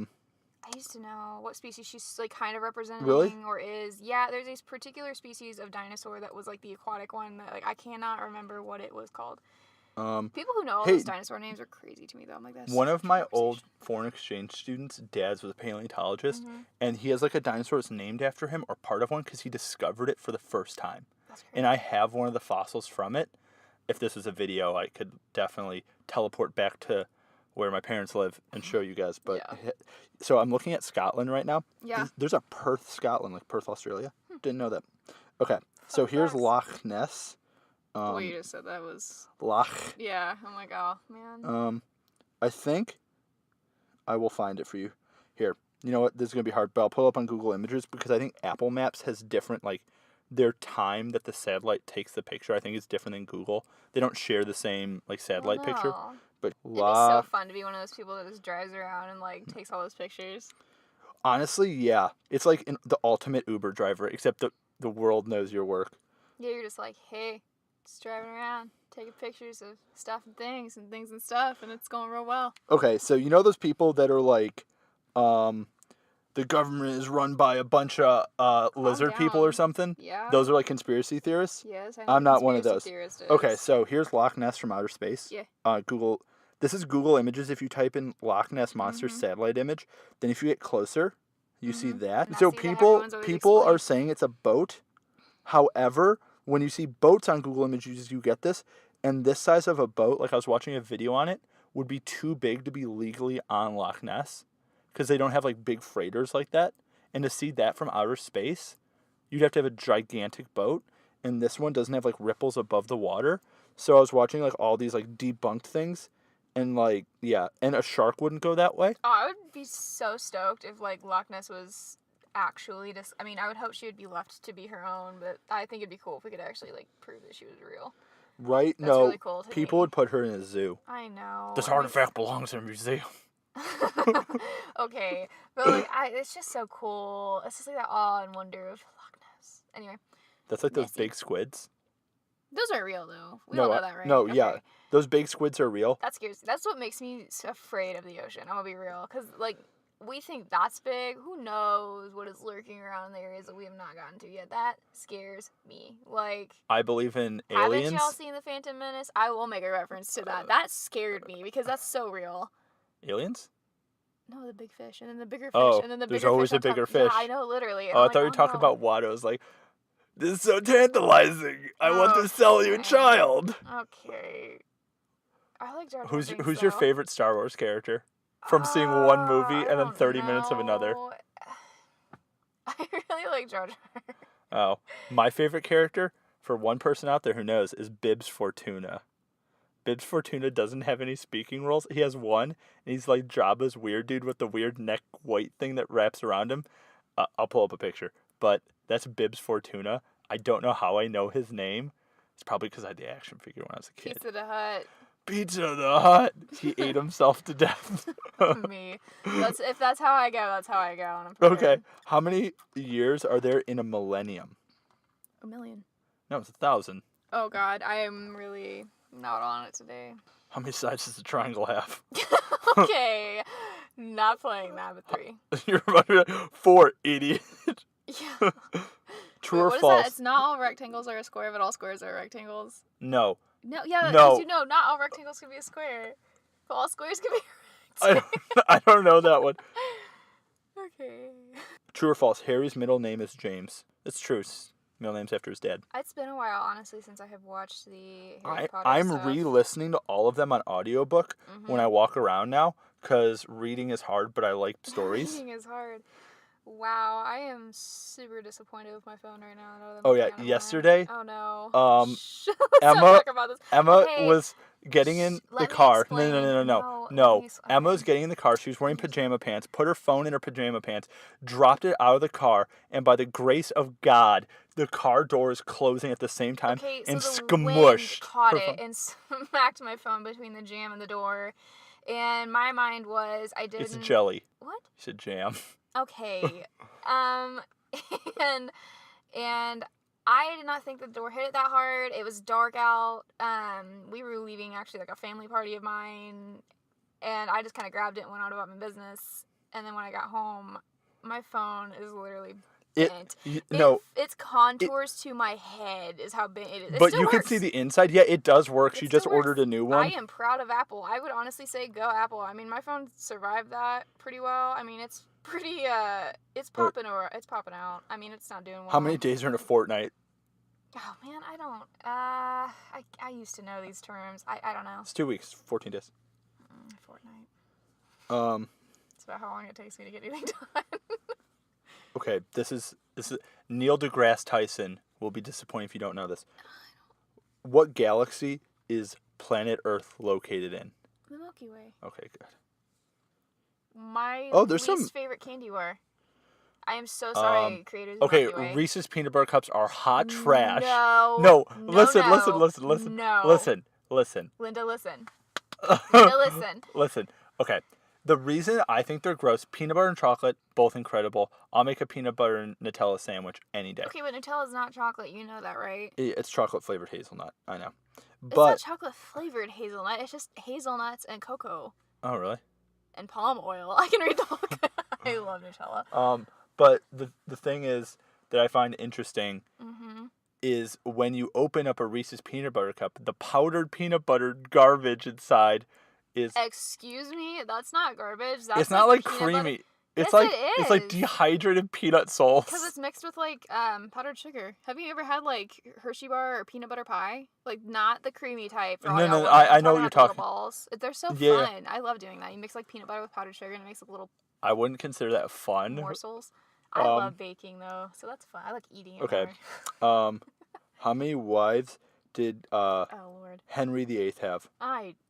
Speaker 1: used to know what species she's like kind of representing or is. Yeah, there's a particular species of dinosaur that was like the aquatic one that like I cannot remember what it was called. People who know all those dinosaur names are crazy to me, though. I'm like, that's
Speaker 2: one of my old foreign exchange students' dads was a paleontologist, and he has like a dinosaur that's named after him or part of one because he discovered it for the first time.
Speaker 1: That's crazy.
Speaker 2: And I have one of the fossils from it. If this was a video, I could definitely teleport back to where my parents live and show you guys. But so I'm looking at Scotland right now.
Speaker 1: Yeah.
Speaker 2: There's a Perth, Scotland, like Perth, Australia. Didn't know that. Okay, so here's Loch Ness.
Speaker 1: What you just said, that was...
Speaker 2: Loch.
Speaker 1: Yeah, I'm like, oh, man.
Speaker 2: I think I will find it for you. Here, you know what? This is going to be hard, but I'll pull up on Google Images because I think Apple Maps has different, like, their time that the satellite takes the picture, I think is different than Google. They don't share the same, like, satellite picture. But
Speaker 1: it'd be so fun to be one of those people that just drives around and, like, takes all those pictures.
Speaker 2: Honestly, yeah. It's like the ultimate Uber driver, except the world knows your work.
Speaker 1: Yeah, you're just like, hey... Just driving around, taking pictures of stuff and things and stuff, and it's going real well.
Speaker 2: Okay, so you know those people that are like, the government is run by a bunch of lizard people or something?
Speaker 1: Yeah.
Speaker 2: Those are like conspiracy theorists?
Speaker 1: Yes,
Speaker 2: I'm not one of those.
Speaker 1: Theorist
Speaker 2: Okay, so here's Loch Ness from outer space.
Speaker 1: Yeah.
Speaker 2: This is Google Images. If you type in Loch Ness monster satellite image, then if you get closer, you see that. So people are saying it's a boat. However, when you see boats on Google Images, you get this. And this size of a boat, like I was watching a video on it, would be too big to be legally on Loch Ness. Because they don't have like big freighters like that. And to see that from outer space, you'd have to have a gigantic boat. And this one doesn't have like ripples above the water. So I was watching like all these like debunked things. And like, yeah. And a shark wouldn't go that way.
Speaker 1: Oh, I would be so stoked if like Loch Ness was... actually just I mean I would hope she would be left to be her own, but I think it'd be cool if we could actually like prove that she was real.
Speaker 2: Right?
Speaker 1: That's
Speaker 2: No,
Speaker 1: really cool to
Speaker 2: people
Speaker 1: me.
Speaker 2: would put her in a zoo.
Speaker 1: I know.
Speaker 2: This artifact belongs in a museum.
Speaker 1: Okay, but like, it's just so cool. It's just like that awe and wonder of Loch Ness. Anyway,
Speaker 2: That's like those
Speaker 1: Nessie.
Speaker 2: big squids.
Speaker 1: Those are real though. We
Speaker 2: No,
Speaker 1: all know that, right?
Speaker 2: no,
Speaker 1: Okay.
Speaker 2: yeah. Those big squids are real.
Speaker 1: That scares. That's what makes me so afraid of the ocean. I'm gonna be real, cause like we think that's big. Who knows what is lurking around in the areas that we have not gotten to yet? That scares me. Like,
Speaker 2: I believe in
Speaker 1: haven't
Speaker 2: aliens.
Speaker 1: y'all seen the Phantom Menace? I will make a reference to that. That scared me because that's so real.
Speaker 2: Aliens?
Speaker 1: No, the big fish, and then the bigger fish,
Speaker 2: Oh,
Speaker 1: and then the
Speaker 2: there's
Speaker 1: bigger
Speaker 2: always
Speaker 1: fish
Speaker 2: a bigger
Speaker 1: on top. Yeah,
Speaker 2: fish.
Speaker 1: I know, literally. And
Speaker 2: Oh,
Speaker 1: I'm
Speaker 2: I thought you were
Speaker 1: like,
Speaker 2: talking
Speaker 1: no.
Speaker 2: about Watto. I was like, this is so tantalizing. I want to sell you a
Speaker 1: Okay.
Speaker 2: child.
Speaker 1: Okay. I like Jar Jar
Speaker 2: Who's
Speaker 1: Binks,
Speaker 2: your
Speaker 1: though.
Speaker 2: favorite Star Wars character? From seeing one movie
Speaker 1: I
Speaker 2: and then
Speaker 1: don't
Speaker 2: 30 minutes of another.
Speaker 1: know. I really like Jar Jar.
Speaker 2: Oh, my favorite character, for one person out there who knows, is Bibs Fortuna. Bibs Fortuna doesn't have any speaking roles. He has one, and he's like Jabba's weird dude with the weird neck white thing that wraps around him. I'll pull up a picture. But that's Bibs Fortuna. I don't know how I know his name. It's probably because I had the action figure when I was a kid.
Speaker 1: Pizza the Hut.
Speaker 2: Pizza the Hut. He ate himself to death.
Speaker 1: Me. If that's how I go, that's how I go. And I'm
Speaker 2: Okay.
Speaker 1: prepared.
Speaker 2: How many years are there in a millennium?
Speaker 1: 1,000,000.
Speaker 2: No, it's 1,000.
Speaker 1: Oh God, I am really not on it today.
Speaker 2: How many sides does a triangle have?
Speaker 1: Okay, not playing that, but 3.
Speaker 2: You're about to be like, 4, idiot.
Speaker 1: Yeah.
Speaker 2: True
Speaker 1: Wait,
Speaker 2: or
Speaker 1: what is
Speaker 2: false?
Speaker 1: that? It's not all rectangles are a square, but all squares are rectangles.
Speaker 2: No.
Speaker 1: No, yeah,
Speaker 2: No.
Speaker 1: not all rectangles can be a square, but all squares can be
Speaker 2: I don't know that one.
Speaker 1: Okay.
Speaker 2: True or false? Harry's middle name is James. It's true. His middle name's after his dad.
Speaker 1: It's been a while, honestly, since I have watched the Harry Potter
Speaker 2: I'm
Speaker 1: stuff.
Speaker 2: re-listening to all of them on audiobook when I walk around now because reading is hard, but I like stories.
Speaker 1: Reading is hard. Wow, I am super disappointed with my phone right now.
Speaker 2: Oh yeah, yesterday.
Speaker 1: Oh no.
Speaker 2: Let's
Speaker 1: not talk about this.
Speaker 2: Emma
Speaker 1: Okay.
Speaker 2: was getting in the
Speaker 1: Let me
Speaker 2: car.
Speaker 1: explain.
Speaker 2: No.
Speaker 1: Okay.
Speaker 2: Emma was getting in the car. She was wearing pajama pants, put her phone in her pajama pants, dropped it out of the car, and by the grace of God, the car door is closing at the same time and
Speaker 1: so the
Speaker 2: smushed.
Speaker 1: wind caught it and smacked my phone between the jam and the door. And my mind was, I didn't...
Speaker 2: It's jelly.
Speaker 1: What?
Speaker 2: You said jam.
Speaker 1: Okay. and I did not think the door hit it that hard. It was dark out. We were leaving actually like a family party of mine, and I just kind of grabbed it and went out about my business. And then when I got home, my phone is literally bent. Its contours to my head is how bent it is.
Speaker 2: But you can see the inside. Yeah, it does work. She just ordered a new one.
Speaker 1: I am proud of Apple. I would honestly say go Apple. I mean, my phone survived that pretty well. I mean, it's pretty, it's popping out. I mean, it's not doing well.
Speaker 2: How many days are in a fortnight?
Speaker 1: Oh, man, I don't, I used to know these terms. I don't know.
Speaker 2: It's 2 weeks, 14 days.
Speaker 1: Fortnight. It's about how long it takes me to get anything done.
Speaker 2: Okay, this is Neil deGrasse Tyson will be disappointed if you don't know this. What galaxy is planet Earth located in?
Speaker 1: The Milky Way.
Speaker 2: Okay, good.
Speaker 1: My
Speaker 2: there's
Speaker 1: least favorite candy bar. I am so sorry, creators of
Speaker 2: Okay,
Speaker 1: Milky Way.
Speaker 2: Reese's peanut butter cups are hot trash.
Speaker 1: No.
Speaker 2: Listen.
Speaker 1: No.
Speaker 2: Listen.
Speaker 1: Linda, listen. Linda, listen.
Speaker 2: Listen. Okay. The reason I think they're gross, peanut butter and chocolate, both incredible. I'll make a peanut butter and Nutella sandwich any day.
Speaker 1: Okay, but Nutella's not chocolate. You know that, right?
Speaker 2: It's chocolate flavored hazelnut. I know.
Speaker 1: It's not chocolate flavored hazelnut. It's just hazelnuts and cocoa.
Speaker 2: Oh, really?
Speaker 1: And palm oil. I can read the whole I love Nutella.
Speaker 2: But the thing is that I find interesting is when you open up a Reese's peanut butter cup, the powdered peanut butter garbage inside is...
Speaker 1: Excuse me? That's not garbage. That's
Speaker 2: it's not like
Speaker 1: creamy.
Speaker 2: Butter. It's
Speaker 1: yes,
Speaker 2: like
Speaker 1: it is.
Speaker 2: It's like dehydrated peanut salts.
Speaker 1: Because it's mixed with like powdered sugar. Have you ever had like Hershey bar or peanut butter pie? Like not the creamy type.
Speaker 2: No, I know what you're talking.
Speaker 1: Balls. They're so fun. I love doing that. You mix like peanut butter with powdered sugar and it makes like little...
Speaker 2: I wouldn't consider that fun.
Speaker 1: Morsels. I love baking though, so that's fun. I like eating it.
Speaker 2: Okay. How many wives did
Speaker 1: oh Lord.
Speaker 2: Henry VIII have?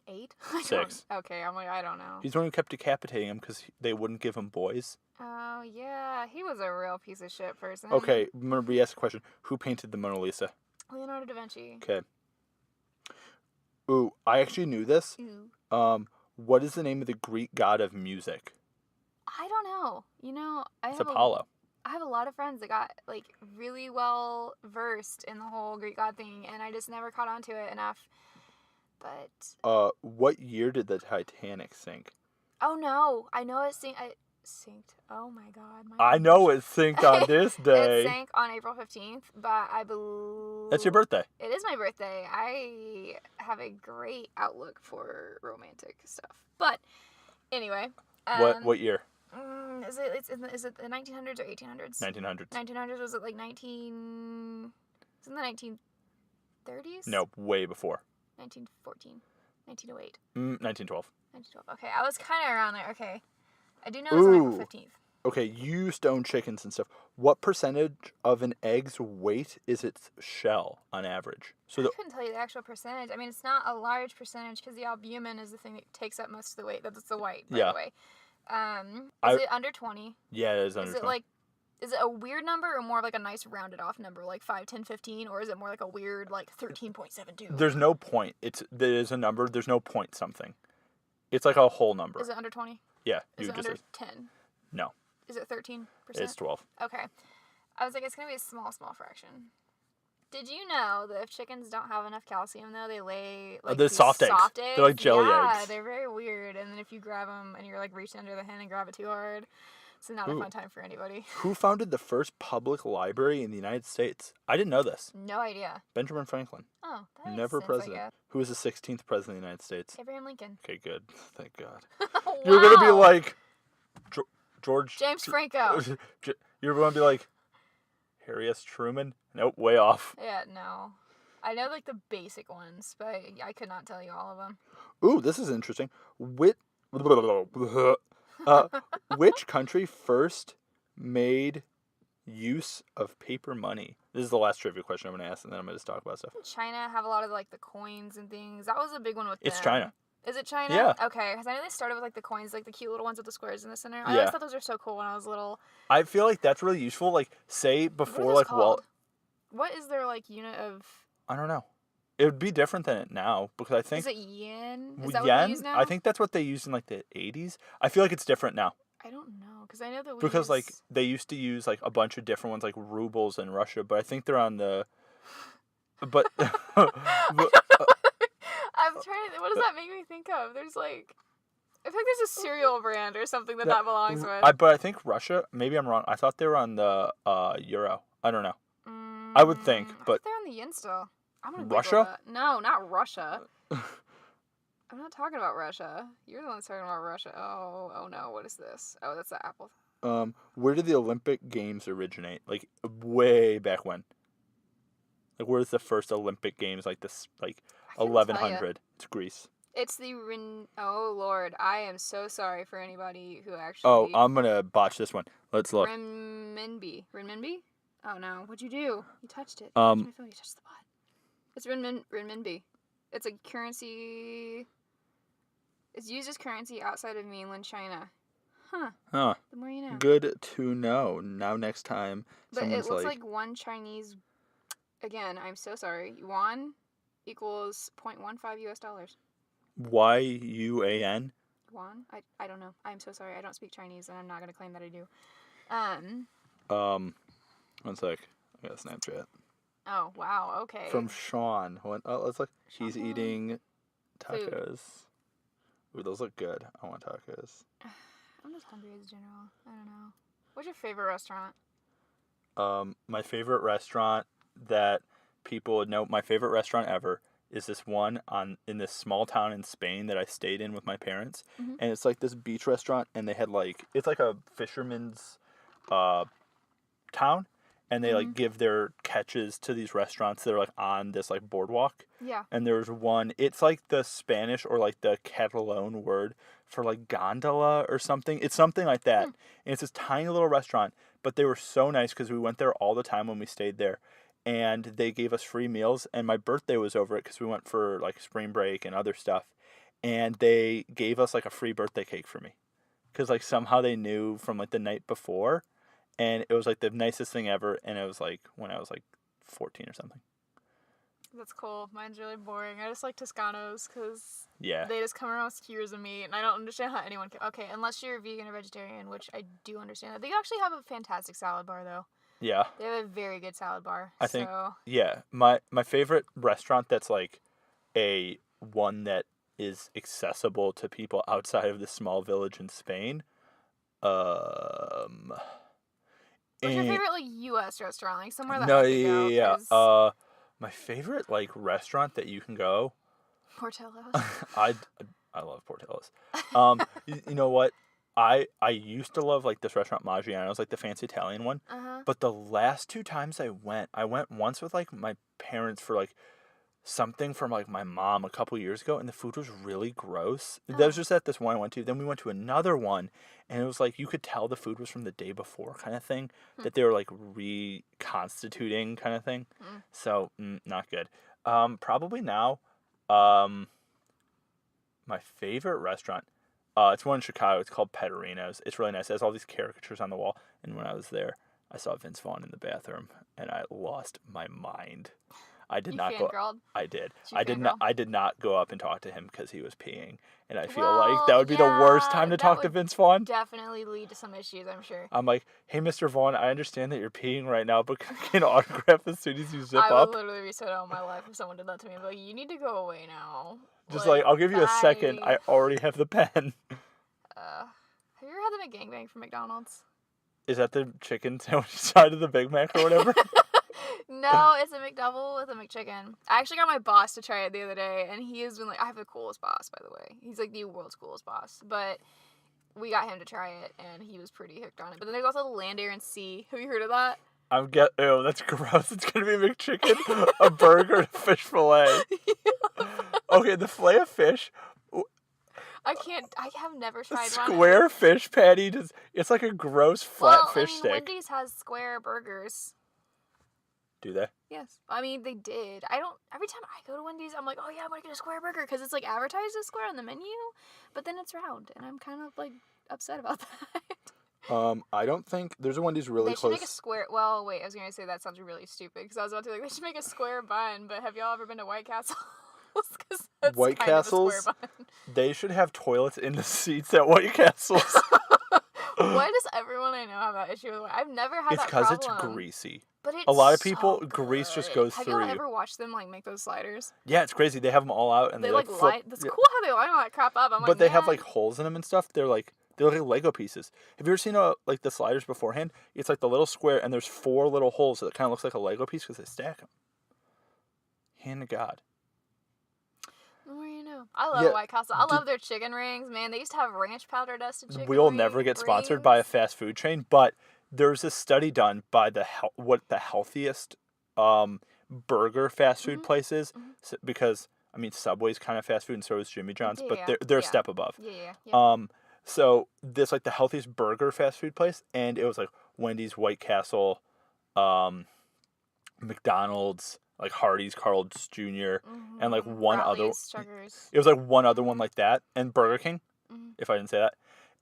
Speaker 1: 8?
Speaker 2: 6.
Speaker 1: Okay, I'm like, I don't know.
Speaker 2: He's the one who kept decapitating him because they wouldn't give him boys.
Speaker 1: Oh, yeah. He was a real piece of shit person.
Speaker 2: Okay, remember we asked a question. Who painted the Mona Lisa?
Speaker 1: Leonardo da Vinci.
Speaker 2: Okay. Ooh, I actually knew this.
Speaker 1: Ooh.
Speaker 2: What is the name of the Greek god of music?
Speaker 1: I don't know.
Speaker 2: It's Apollo.
Speaker 1: I have a lot of friends that got like really well versed in the whole Greek god thing, and I just never caught on to it enough. But
Speaker 2: What year did the Titanic sink?
Speaker 1: oh no, I know it synced. Oh my god, my
Speaker 2: I
Speaker 1: English.
Speaker 2: know it synced on this
Speaker 1: It
Speaker 2: day.
Speaker 1: sank on April 15th, but I believe
Speaker 2: That's your birthday.
Speaker 1: it is my birthday. I have a great outlook for romantic stuff. But anyway,
Speaker 2: What year?
Speaker 1: Is it the 1900s or 1800s?
Speaker 2: 1900s.
Speaker 1: 1900s. Was it like 19? It's in the 1930s.
Speaker 2: No, way before.
Speaker 1: 1914, 1908.
Speaker 2: 1912.
Speaker 1: 1912. Okay, I was kind of around there. Okay, I do know it's on April 15th.
Speaker 2: Okay, you stone chickens and stuff. What percentage of an egg's weight is its shell on average?
Speaker 1: I couldn't tell you the actual percentage. I mean, it's not a large percentage because the albumin is the thing that takes up most of the weight. That's the white, by the way. Is it under 20?
Speaker 2: Yeah, it is under 20.
Speaker 1: Is it a weird number or more of like a nice rounded off number, like 5, 10, 15, or is it more like a weird like 13.72?
Speaker 2: There's no point. There is a number. There's no point something. It's like a whole number.
Speaker 1: Is it under 20?
Speaker 2: Yeah.
Speaker 1: Is it under 10?
Speaker 2: No.
Speaker 1: Is it 13%?
Speaker 2: It's 12.
Speaker 1: Okay. I was like, it's going to be a small fraction. Did you know that if chickens don't have enough calcium, though, they lay like
Speaker 2: the soft eggs. They're like jelly eggs.
Speaker 1: Yeah, they're very weird. And then if you grab them and you're like reaching under the hen and grab it too hard, it's not a fun time for anybody.
Speaker 2: Who founded the first public library in the United States? I didn't know this.
Speaker 1: No idea.
Speaker 2: Benjamin Franklin.
Speaker 1: Oh, that makes
Speaker 2: Never
Speaker 1: sense,
Speaker 2: president. Who was the 16th president of the United States?
Speaker 1: Abraham Lincoln.
Speaker 2: Okay, good. Thank God.
Speaker 1: Wow.
Speaker 2: You're going to be like George...
Speaker 1: James Franco.
Speaker 2: You're going to be like Harry S. Truman? Nope, way off.
Speaker 1: Yeah, no. I know like the basic ones, but I could not tell you all of them.
Speaker 2: Ooh, this is interesting. Which country first made use of paper money? This is the last trivia question I'm going to ask, and then I'm going to just talk about stuff.
Speaker 1: Doesn't China have a lot of like the coins and things? That was a big one with them.
Speaker 2: It's China.
Speaker 1: Is it China?
Speaker 2: Yeah.
Speaker 1: Okay, because I know they started with like the coins, like the cute little ones with the squares in the center. I
Speaker 2: Yeah.
Speaker 1: always thought those were so cool when I was little.
Speaker 2: I feel like that's really useful. Like, say before,
Speaker 1: What are
Speaker 2: like,
Speaker 1: those called? What is their like unit of?
Speaker 2: I don't know. It would be different than it now because I think.
Speaker 1: Is it yen? Is that
Speaker 2: yen?
Speaker 1: what they use now?
Speaker 2: I think that's what they used in like the 80s. I feel like it's different now.
Speaker 1: I don't know because I know that
Speaker 2: because like they used to use like a bunch of different ones like rubles in Russia, but I think they're on the. But.
Speaker 1: I'm trying to. What does that make me think of? There's like. I feel like there's a cereal brand or something that belongs with.
Speaker 2: But I think Russia. Maybe I'm wrong. I thought they were on the euro. I don't know. I would think, but
Speaker 1: they're on the yen still. I'm gonna
Speaker 2: Russia?
Speaker 1: No, not Russia. I'm not talking about Russia. You're the one that's talking about Russia. Oh no, what is this? Oh, that's the apple.
Speaker 2: Where did the Olympic Games originate? Like way back when? Like where's the first Olympic Games? Like this, like 1100. It's Greece.
Speaker 1: It's the Oh Lord, I am so sorry for anybody who actually.
Speaker 2: Oh, I'm gonna botch this one. Let's look.
Speaker 1: Renminbi. Oh no, what'd you do? You touched it.
Speaker 2: You
Speaker 1: touched the pot. It's renminbi. It's a currency. It's used as currency outside of mainland China. Huh. The more you know.
Speaker 2: Good to know. Now next time,
Speaker 1: but it looks like one Chinese. Again, I'm so sorry. Yuan equals 0.15 US dollars.
Speaker 2: YUAN?
Speaker 1: Yuan? I don't know. I'm so sorry. I don't speak Chinese, and I'm not gonna claim that I do.
Speaker 2: 1 sec. I got a Snapchat.
Speaker 1: Oh wow. Okay.
Speaker 2: From Sean. Let's look. He's eating tacos. Ooh, those look good. I want tacos.
Speaker 1: I'm just hungry as general. I don't know. What's your favorite restaurant?
Speaker 2: My favorite restaurant that people would know. My favorite restaurant ever is this one in this small town in Spain that I stayed in with my parents, and it's like this beach restaurant, and they had like it's like a fisherman's town, and they like give their catches to these restaurants that are like on this like boardwalk.
Speaker 1: Yeah.
Speaker 2: And there's one. It's like the Spanish or like the Catalan word for like gondola or something. It's something like that, and it's this tiny little restaurant. But they were so nice because we went there all the time when we stayed there. And they gave us free meals, and my birthday was over it because we went for like spring break and other stuff, and they gave us like a free birthday cake for me, because like somehow they knew from like the night before, and it was like the nicest thing ever, and it was like when I was like 14 or something.
Speaker 1: That's cool. Mine's really boring. I just like Toscanos because
Speaker 2: Yeah.
Speaker 1: they just come around with skewers of meat, and I don't understand how anyone can. Okay, unless you're vegan or vegetarian, which I do understand that. They actually have a fantastic salad bar, though.
Speaker 2: Yeah.
Speaker 1: They have a very good salad bar.
Speaker 2: I think,
Speaker 1: So
Speaker 2: yeah. My favorite restaurant that's like a one that is accessible to people outside of the small village in Spain.
Speaker 1: what's your
Speaker 2: And
Speaker 1: favorite, like, U.S. restaurant? Like, somewhere that
Speaker 2: no,
Speaker 1: I could
Speaker 2: yeah,
Speaker 1: go,
Speaker 2: yeah,
Speaker 1: because
Speaker 2: yeah. My favorite like restaurant that you can go.
Speaker 1: Portillo's.
Speaker 2: I I love Portillo's. You know what? I used to love like this restaurant Maggiano's, like the fancy Italian one.
Speaker 1: Uh-huh.
Speaker 2: But the last two times I went once with like my parents for like something from like my mom a couple years ago, and the food was really gross. That was
Speaker 1: Oh.
Speaker 2: just at this one I went to. Then we went to another one, and it was like you could tell the food was from the day before, kind of thing. That they were like reconstituting, kind of thing.
Speaker 1: Mm.
Speaker 2: So not good. Probably now, um, my favorite restaurant. It's one in Chicago. It's called Petterino's. It's really nice. It has all these caricatures on the wall. And when I was there, I saw Vince Vaughn in the bathroom, and I lost my mind. I did
Speaker 1: You
Speaker 2: not go.
Speaker 1: fangirled?
Speaker 2: I did.
Speaker 1: Did you
Speaker 2: I did
Speaker 1: fangirl?
Speaker 2: not. I did not go up and talk to him because he was peeing, and I feel like
Speaker 1: Well,
Speaker 2: that would be the worst
Speaker 1: yeah,
Speaker 2: time to
Speaker 1: that
Speaker 2: talk to
Speaker 1: would
Speaker 2: Vince Vaughn.
Speaker 1: definitely lead to some issues, I'm sure.
Speaker 2: I'm like, hey, Mr. Vaughn, I understand that you're peeing right now, but can I get an autograph as soon as you zip
Speaker 1: I would
Speaker 2: up?
Speaker 1: literally be so down with my life if someone did that to me. I'd be like, you need to go away now.
Speaker 2: Just like, I'll give you a second.
Speaker 1: bye.
Speaker 2: I already have the pen.
Speaker 1: Have you ever had the McGangbang from McDonald's?
Speaker 2: Is that the chicken sandwich side of the Big Mac or whatever?
Speaker 1: No, it's a McDouble with a McChicken. I actually got my boss to try it the other day, and he has been like, I have the coolest boss, by the way. He's like the world's coolest boss. But we got him to try it, and he was pretty hooked on it. But then there's also the Land, Air, and Sea. Have you heard of that?
Speaker 2: Ew, that's gross. It's gonna be a McChicken, a burger, and a fish fillet. Okay, the fillet of fish,
Speaker 1: I have never tried one.
Speaker 2: square fish patty. It's like a gross flat
Speaker 1: Well,
Speaker 2: fish
Speaker 1: I mean,
Speaker 2: stick.
Speaker 1: Wendy's has square burgers.
Speaker 2: Do they?
Speaker 1: Yes. I mean, they did. Every time I go to Wendy's, I'm like, oh yeah, I'm gonna get a square burger, because it's like advertised as square on the menu, but then it's round, and I'm kind of like upset about that.
Speaker 2: I don't think there's a Wendy's really
Speaker 1: They should
Speaker 2: close.
Speaker 1: make a square. Well, wait, I was gonna say that sounds really stupid, because I was about to be like, they should make a square bun, but have y'all ever been to White Castle? Because that's
Speaker 2: White
Speaker 1: kind of a square
Speaker 2: Castles?
Speaker 1: bun.
Speaker 2: They should have toilets in the seats at White Castles.
Speaker 1: Why does everyone I know have that issue with? I've never had
Speaker 2: It's
Speaker 1: that
Speaker 2: because
Speaker 1: problem.
Speaker 2: it's greasy.
Speaker 1: But it's
Speaker 2: A lot of
Speaker 1: so
Speaker 2: people, grease just
Speaker 1: good.
Speaker 2: goes
Speaker 1: Have
Speaker 2: through
Speaker 1: y'all
Speaker 2: you.
Speaker 1: ever watched them like make those sliders?
Speaker 2: Yeah, it's crazy. They have them all out and
Speaker 1: They
Speaker 2: they
Speaker 1: like
Speaker 2: flip.
Speaker 1: line. That's
Speaker 2: Yeah.
Speaker 1: cool how they line all that crap up. I'm like,
Speaker 2: But they have
Speaker 1: man.
Speaker 2: like holes in them and stuff. They're like Lego pieces. Have you ever seen like the sliders beforehand? It's like the little square and there's 4 little holes that kind of looks like a Lego piece because they stack them. Hand to God.
Speaker 1: The more you know. I love
Speaker 2: Yeah,
Speaker 1: White Castle. I love their chicken rings, man. They used to have ranch powder dusted chicken
Speaker 2: We'll never get sponsored by a
Speaker 1: rings.
Speaker 2: fast food chain, but there's a study done by what the healthiest burger fast food
Speaker 1: Mhm.
Speaker 2: place is,
Speaker 1: Mhm.
Speaker 2: because I mean Subway's kind of fast food and so is Jimmy John's, but
Speaker 1: Yeah,
Speaker 2: they're a
Speaker 1: yeah.
Speaker 2: step above.
Speaker 1: Yeah.
Speaker 2: So this like the healthiest burger fast food place, and it was like Wendy's, White Castle, McDonald's, like Hardee's, Carl's Jr., and like one other.
Speaker 1: Rally's, Chuggers.
Speaker 2: It was like one other one like that, and Burger King,
Speaker 1: Mhm.
Speaker 2: if I didn't say that.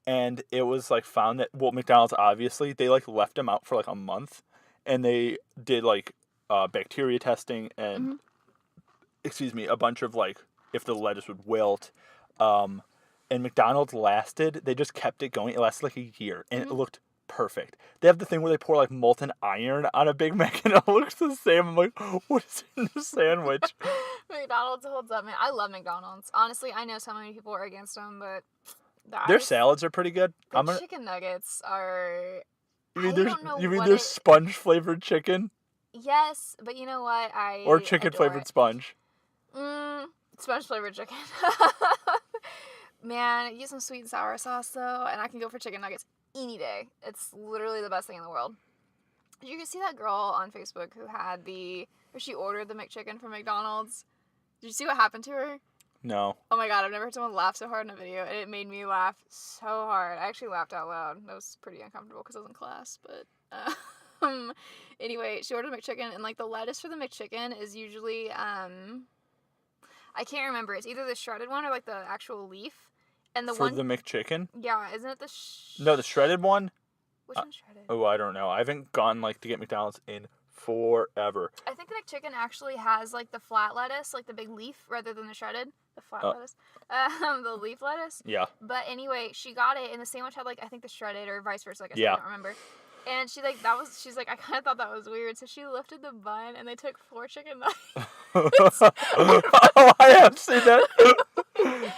Speaker 2: And it was like found that, well, McDonald's obviously they like left them out for like a month, and they did like bacteria testing and
Speaker 1: Mhm.
Speaker 2: excuse me, a bunch of like if the lettuce would wilt. And McDonald's lasted. They just kept it going. It lasted like a year, and it looked perfect. They have the thing where they pour like molten iron on a Big Mac, and it looks the same. I'm like, what is in this sandwich?
Speaker 1: McDonald's holds up, man. I love McDonald's. Honestly, I know so many people are against them, but
Speaker 2: Their salads are pretty good.
Speaker 1: their chicken nuggets are.
Speaker 2: You mean
Speaker 1: I
Speaker 2: there's
Speaker 1: don't know
Speaker 2: you mean
Speaker 1: what
Speaker 2: there's
Speaker 1: it-
Speaker 2: sponge flavored chicken
Speaker 1: Yes, but you know what?
Speaker 2: or chicken
Speaker 1: adore
Speaker 2: flavored
Speaker 1: it.
Speaker 2: sponge?
Speaker 1: Sponge flavored chicken. Man, use some sweet and sour sauce though, and I can go for chicken nuggets any day. It's literally the best thing in the world. You can see that girl on Facebook who she ordered the McChicken from McDonald's. Did you see what happened to her?
Speaker 2: No.
Speaker 1: Oh my god, I've never heard someone laugh so hard in a video, and it made me laugh so hard. I actually laughed out loud. That was pretty uncomfortable because I was in class, but anyway, she ordered a McChicken, and like the lettuce for the McChicken is usually I can't remember. It's either the shredded one or like the actual leaf. And the
Speaker 2: For
Speaker 1: one
Speaker 2: the McChicken?
Speaker 1: Yeah, isn't it
Speaker 2: No, the shredded one?
Speaker 1: Which one's shredded?
Speaker 2: Oh, I don't know. I haven't gone like to get McDonald's in forever.
Speaker 1: I think the McChicken actually has like the flat lettuce, like the big leaf, rather than the shredded. The flat lettuce. The leaf lettuce.
Speaker 2: Yeah.
Speaker 1: But anyway, she got it, and the sandwich had like, I think the shredded or vice versa. Like I said,
Speaker 2: Yeah.
Speaker 1: I don't remember. And she's like, I kind of thought that was weird. So she lifted the bun, and they took 4 chicken nuggets.
Speaker 2: Oh, I have seen that.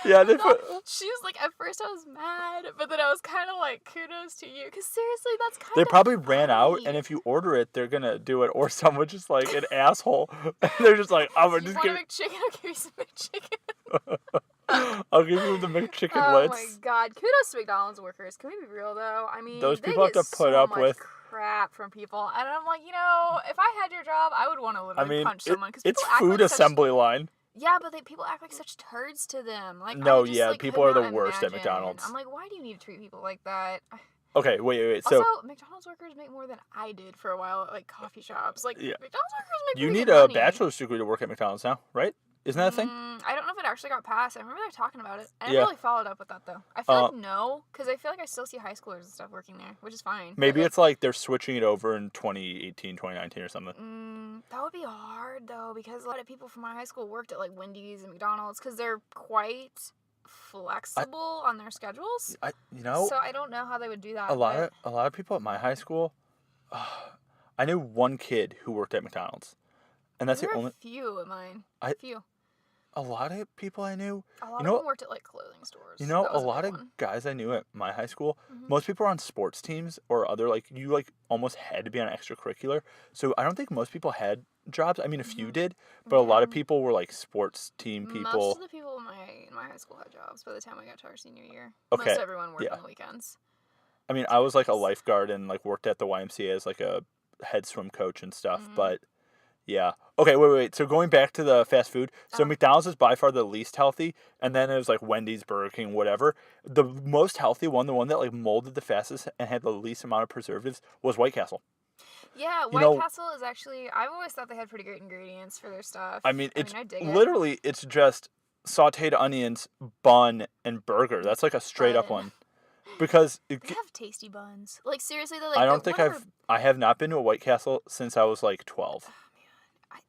Speaker 2: Yeah, they put...
Speaker 1: She was like, at first I was mad, but then I was kind of like, kudos to you. Because seriously, that's kind of
Speaker 2: They probably ran out, and if you order it, they're going to do it. Or someone's just like an asshole. And they're just like, I'm just
Speaker 1: want a McChicken? I'll give you some McChicken.
Speaker 2: I'll give you the McChicken
Speaker 1: Oh
Speaker 2: Litz.
Speaker 1: my god. Kudos to McDonald's workers. Can we be real though? I mean,
Speaker 2: those
Speaker 1: they
Speaker 2: people have
Speaker 1: get
Speaker 2: to put
Speaker 1: so
Speaker 2: up
Speaker 1: much
Speaker 2: with
Speaker 1: crap from people. And I'm like, if I had your job, I would want to literally punch someone. Cause
Speaker 2: it's
Speaker 1: people act
Speaker 2: food
Speaker 1: like
Speaker 2: assembly line.
Speaker 1: Yeah, but people act like such turds to them. Like,
Speaker 2: No,
Speaker 1: I would just,
Speaker 2: yeah,
Speaker 1: like,
Speaker 2: people
Speaker 1: could
Speaker 2: are the
Speaker 1: not
Speaker 2: worst at
Speaker 1: imagine.
Speaker 2: McDonald's.
Speaker 1: I'm like, why do you need to treat people like that?
Speaker 2: Okay, wait. So
Speaker 1: Also, McDonald's workers make more than I did for a while at like coffee shops. Like,
Speaker 2: yeah.
Speaker 1: McDonald's workers make
Speaker 2: you
Speaker 1: pretty
Speaker 2: need
Speaker 1: good
Speaker 2: a
Speaker 1: money.
Speaker 2: bachelor's degree to work at McDonald's now, right? Isn't that a thing?
Speaker 1: I don't know if it actually got passed. I remember they were talking about it. I
Speaker 2: Yeah.
Speaker 1: never really followed up with that, though. I feel like no, because I feel like I still see high schoolers and stuff working there, which is fine.
Speaker 2: Maybe it's like they're switching it over in 2018, 2019 or something.
Speaker 1: That would be hard, though, because a lot of people from my high school worked at, like, Wendy's and McDonald's, because they're quite flexible on their schedules. So I don't know how they would do that.
Speaker 2: A lot of people at my high school, I knew one kid who worked at McDonald's. And that's the only...
Speaker 1: a few of mine. Few.
Speaker 2: A lot of people I knew...
Speaker 1: A lot of them worked at, like, clothing stores.
Speaker 2: A lot of guys I knew at my high school, most people are on sports teams or other, like, you, like, almost had to be on extracurricular. So I don't think most people had jobs. I mean, a few did, but a lot of people were, like, sports team people.
Speaker 1: Most of the people in my high school had jobs by the time we got to our senior year.
Speaker 2: Okay.
Speaker 1: Most everyone worked on the weekends.
Speaker 2: I mean, I was, like, a lifeguard and, like, worked at the YMCA as, like, a head swim coach and stuff, but... Yeah. Okay, wait. So going back to the fast food. So McDonald's is by far the least healthy, and then it was like Wendy's, Burger King, whatever. The most healthy one, the one that like molded the fastest and had the least amount of preservatives, was White Castle.
Speaker 1: Yeah, White Castle is actually... I've always thought they had pretty great ingredients for their stuff.
Speaker 2: I mean, I dig it.
Speaker 1: Literally,
Speaker 2: it's just sauteed onions, bun, and burger. That's like a straight up one. Because...
Speaker 1: They have tasty buns. Like, seriously, though,
Speaker 2: like, I have not been to a White Castle since I was like 12.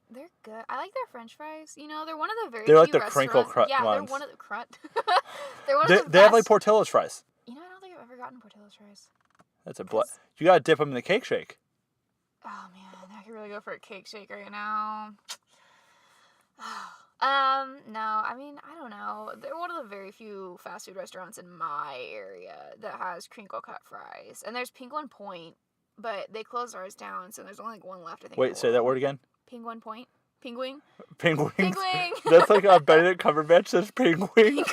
Speaker 1: They're good. I like their French fries. They're one of the very
Speaker 2: They're like
Speaker 1: few
Speaker 2: the crinkle ones.
Speaker 1: Yeah, they're one of the they're one of the best.
Speaker 2: They have like Portillo's fries.
Speaker 1: I don't think I've ever gotten Portillo's fries.
Speaker 2: That's you gotta dip them in the cake shake.
Speaker 1: Oh man, I could really go for a cake shake right now. No, I mean, I don't know. They're one of the very few fast food restaurants in my area that has crinkle cut fries. And there's Penguin Point, but they closed ours down, so there's only like one left, I think.
Speaker 2: Wait, say that word again.
Speaker 1: Penguin Point? Penguin?
Speaker 2: Penguin.
Speaker 1: Penguin.
Speaker 2: That's like a Benedict Cumberbatch says penguin.
Speaker 1: Penguin.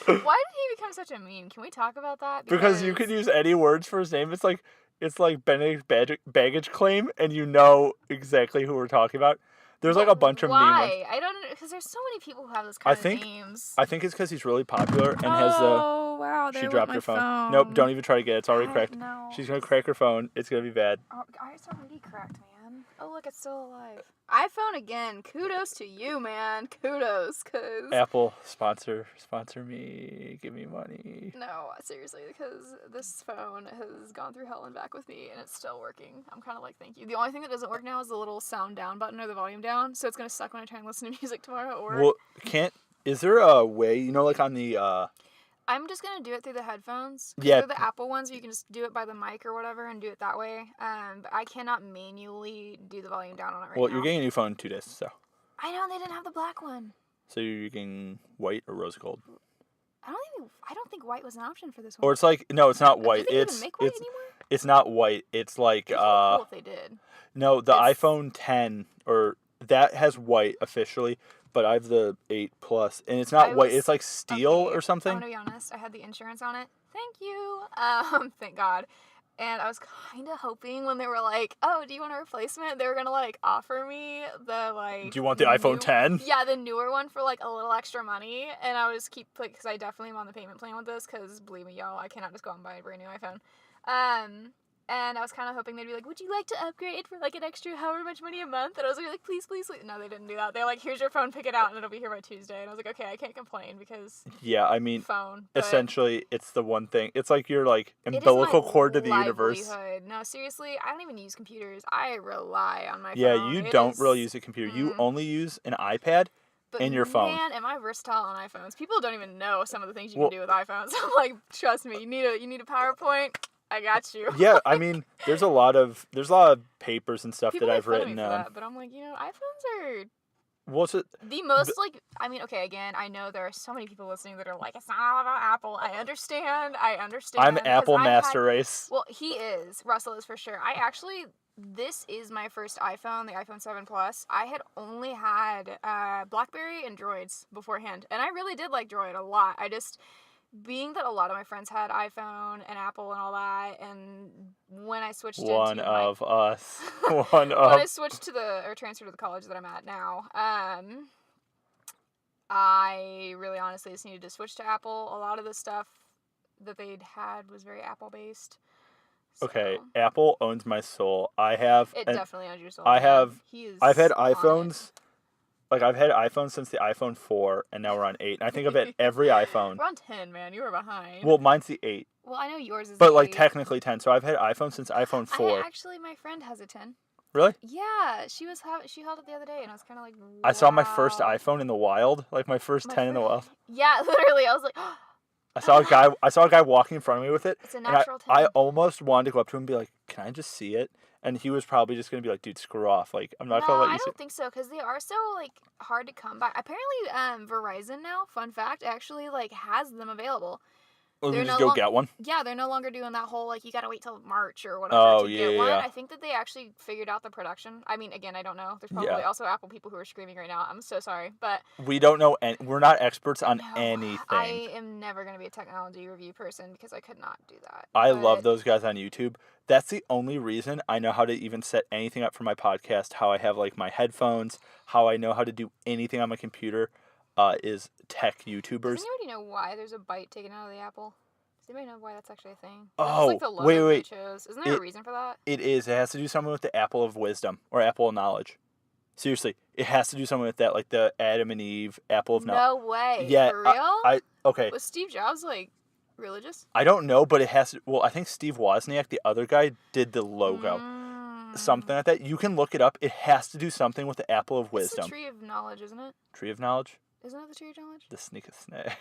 Speaker 1: Why did he become such a meme? Can we talk about that?
Speaker 2: Because you can use any words for his name. It's like Benedict baggage claim, and you know exactly who we're talking about. There's like a bunch of meme ones.
Speaker 1: Why? I don't know, because there's so many people who have this kind of names.
Speaker 2: I think it's because he's really popular and has the...
Speaker 1: Oh, wow,
Speaker 2: she dropped her phone. Nope, don't even try to get it. It's already cracked.
Speaker 1: No.
Speaker 2: She's going to crack her phone. It's going to be bad.
Speaker 1: Oh, it's already cracked, man. Oh, look, it's still alive. iPhone again. Kudos to you, man. Kudos, because...
Speaker 2: Apple, sponsor me. Give me money.
Speaker 1: No, seriously, because this phone has gone through hell and back with me, and it's still working. I'm kind of like, thank you. The only thing that doesn't work now is the little sound down button or the volume down, so it's going to suck when I try and listen to music tomorrow at work.
Speaker 2: Well, is there a way, like on the...
Speaker 1: I'm just going to do it through the headphones.
Speaker 2: Yeah.
Speaker 1: They're the Apple ones, you can just do it by the mic or whatever and do it that way. But I cannot manually do the volume down on it right now.
Speaker 2: Well, you're getting a new phone in 2 days, so...
Speaker 1: I know, they didn't have the black one.
Speaker 2: So you're getting white or rose gold?
Speaker 1: I don't think white was an option for this one.
Speaker 2: Or it's like... No, it's not white.
Speaker 1: Do they even make white anymore?
Speaker 2: It's not white. It's like...
Speaker 1: cool if they did.
Speaker 2: No, the iPhone 10, or... That has white officially, but I have the 8 Plus, and it's not white. It's like steel or something.
Speaker 1: I'm going to be honest. I had the insurance on it. Thank you. Thank God. And I was kind of hoping when they were like, oh, do you want a replacement? They were going to, like, offer me the, like...
Speaker 2: Do you want the iPhone 10?
Speaker 1: Yeah, the newer one for, like, a little extra money. And I would just keep, like, because I definitely am on the payment plan with this, because, believe me, y'all, I cannot just go and buy a brand new iPhone. And I was kind of hoping they'd be like, would you like to upgrade for like an extra however much money a month? And I was like, please, please, please. No, they didn't do that. They're like, here's your phone, pick it out, and it'll be here by Tuesday. And I was like, okay, I can't complain because
Speaker 2: Yeah, I mean,
Speaker 1: phone. But
Speaker 2: essentially, it's the one thing. It's like your like
Speaker 1: it is
Speaker 2: umbilical
Speaker 1: my
Speaker 2: cord to the universe.
Speaker 1: livelihood. No, seriously, I don't even use computers. I rely on my
Speaker 2: Yeah,
Speaker 1: phone.
Speaker 2: you
Speaker 1: It
Speaker 2: don't
Speaker 1: is-
Speaker 2: really use a computer. You only use an iPad
Speaker 1: But
Speaker 2: and your phone.
Speaker 1: man, am I versatile on iPhones? People don't even know some of the things you
Speaker 2: Well-
Speaker 1: can do with iPhones. I'm like, trust me, you need a PowerPoint. I got you.
Speaker 2: Yeah, I mean, there's a lot of papers and stuff
Speaker 1: People
Speaker 2: that
Speaker 1: make
Speaker 2: I've
Speaker 1: fun of
Speaker 2: written
Speaker 1: me for
Speaker 2: on.
Speaker 1: that, but I'm like, iPhones are
Speaker 2: What's it?
Speaker 1: the most like. I mean, okay, again, I know there are so many people listening that are like, it's not all about Apple. I understand.
Speaker 2: I'm
Speaker 1: 'cause
Speaker 2: Apple
Speaker 1: I
Speaker 2: master
Speaker 1: had-
Speaker 2: race.
Speaker 1: Well, he is. Russell is for sure. This is my first iPhone, the iPhone 7 Plus. I had only had BlackBerry and Droids beforehand, and I really did like Droid a lot. Being that a lot of my friends had iPhone and Apple and all that, and when I switched
Speaker 2: One
Speaker 1: into
Speaker 2: of
Speaker 1: my,
Speaker 2: us. One
Speaker 1: when I
Speaker 2: of.
Speaker 1: switched to transferred to the college that I'm at now, I really honestly just needed to switch to Apple. A lot of the stuff that they'd had was very Apple based.
Speaker 2: Okay,
Speaker 1: So,
Speaker 2: Apple owns my soul. I have.
Speaker 1: it definitely owns your soul.
Speaker 2: I
Speaker 1: man.
Speaker 2: have-
Speaker 1: He is
Speaker 2: I've had
Speaker 1: on it.
Speaker 2: iPhones. Like I've had iPhones since the iPhone 4, and now we're on 8. And I think I've had every iPhone.
Speaker 1: We're on 10, man. You were behind.
Speaker 2: Well, mine's the 8,
Speaker 1: Well, I know yours is.
Speaker 2: but
Speaker 1: the
Speaker 2: like
Speaker 1: 8.
Speaker 2: technically 10. So I've had iPhone since iPhone 4.
Speaker 1: My friend has a 10.
Speaker 2: Really?
Speaker 1: Yeah, she held it the other day, and I was kind of like,
Speaker 2: I saw my first
Speaker 1: wow.
Speaker 2: iPhone in the wild, like my first
Speaker 1: My
Speaker 2: 10 in the wild.
Speaker 1: Yeah, literally, I was like,
Speaker 2: I saw a guy walking in front of me with it.
Speaker 1: it's a
Speaker 2: And
Speaker 1: natural 10.
Speaker 2: I almost wanted to go up to him and be like, "Can I just see it?" And he was probably just gonna be like, "Dude, screw off. Like, I'm not
Speaker 1: No,
Speaker 2: gonna let
Speaker 1: I
Speaker 2: you see."
Speaker 1: don't think so, because they are so like hard to come by. Apparently, Verizon now, fun fact, actually like has them available.
Speaker 2: Or
Speaker 1: They're
Speaker 2: we just
Speaker 1: no
Speaker 2: go
Speaker 1: long-
Speaker 2: get one.
Speaker 1: Yeah, they're no longer doing that whole like you gotta wait till March or whatever
Speaker 2: Oh,
Speaker 1: to
Speaker 2: yeah,
Speaker 1: get
Speaker 2: yeah,
Speaker 1: one.
Speaker 2: yeah.
Speaker 1: I think that they actually figured out the production. I mean, again, I don't know. There's probably
Speaker 2: Yeah.
Speaker 1: also Apple people who are screaming right now. I'm so sorry, but
Speaker 2: We don't know, and we're not experts on
Speaker 1: no,
Speaker 2: anything.
Speaker 1: I am never gonna be a technology review person because I could not do that.
Speaker 2: I
Speaker 1: But
Speaker 2: love those guys on YouTube. That's the only reason I know how to even set anything up for my podcast, how I have like my headphones, how I know how to do anything on my computer, is tech YouTubers.
Speaker 1: Does anybody know why there's a bite taken out of the apple? Does anybody know why that's actually a thing?
Speaker 2: Oh,
Speaker 1: it's like the logo
Speaker 2: wait,
Speaker 1: that
Speaker 2: wait.
Speaker 1: they chose. Isn't there a reason for that?
Speaker 2: It is. It has to do something with the apple of wisdom or apple of knowledge. Seriously, it has to do something with that, like the Adam and Eve apple of knowledge.
Speaker 1: No way.
Speaker 2: Yeah,
Speaker 1: For real?
Speaker 2: okay.
Speaker 1: Was Steve Jobs like religious?
Speaker 2: I don't know, but it has to. Well, I think Steve Wozniak, the other guy, did the logo. Something like that. You can look it up. It has to do something with the apple of
Speaker 1: It's
Speaker 2: wisdom.
Speaker 1: the tree of knowledge, isn't it?
Speaker 2: Tree of knowledge.
Speaker 1: Isn't it the tree of knowledge?
Speaker 2: The sneak of snake.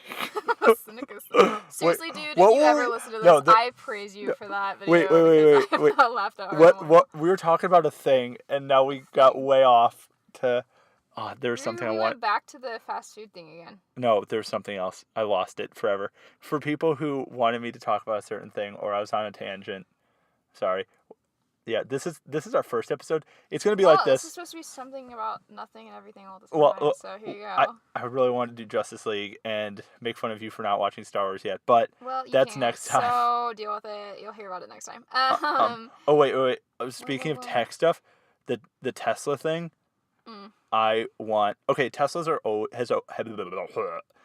Speaker 1: Seriously, dude,
Speaker 2: what
Speaker 1: if you
Speaker 2: were
Speaker 1: ever
Speaker 2: we-
Speaker 1: listen to this,
Speaker 2: no,
Speaker 1: I praise you for that video.
Speaker 2: Wait.
Speaker 1: I laughed out hard.
Speaker 2: What we were talking about a thing, and now we got way off to. There's something I
Speaker 1: we
Speaker 2: want.
Speaker 1: went back to the fast food thing again.
Speaker 2: No, there's something else. I lost it forever. For people who wanted me to talk about a certain thing, or I was on a tangent. Sorry. Yeah, this is our first episode. It's gonna be like
Speaker 1: This
Speaker 2: this.
Speaker 1: is supposed to be something about nothing and everything all the time.
Speaker 2: Well,
Speaker 1: so here you go.
Speaker 2: I really wanted to do Justice League and make fun of you for not watching Star Wars yet, but
Speaker 1: Well, you
Speaker 2: that's
Speaker 1: can't,
Speaker 2: next time.
Speaker 1: So deal with it. You'll hear about it next time.
Speaker 2: Oh wait. Speaking of
Speaker 1: what?
Speaker 2: tech stuff, the Tesla thing. I want. Okay, Teslas are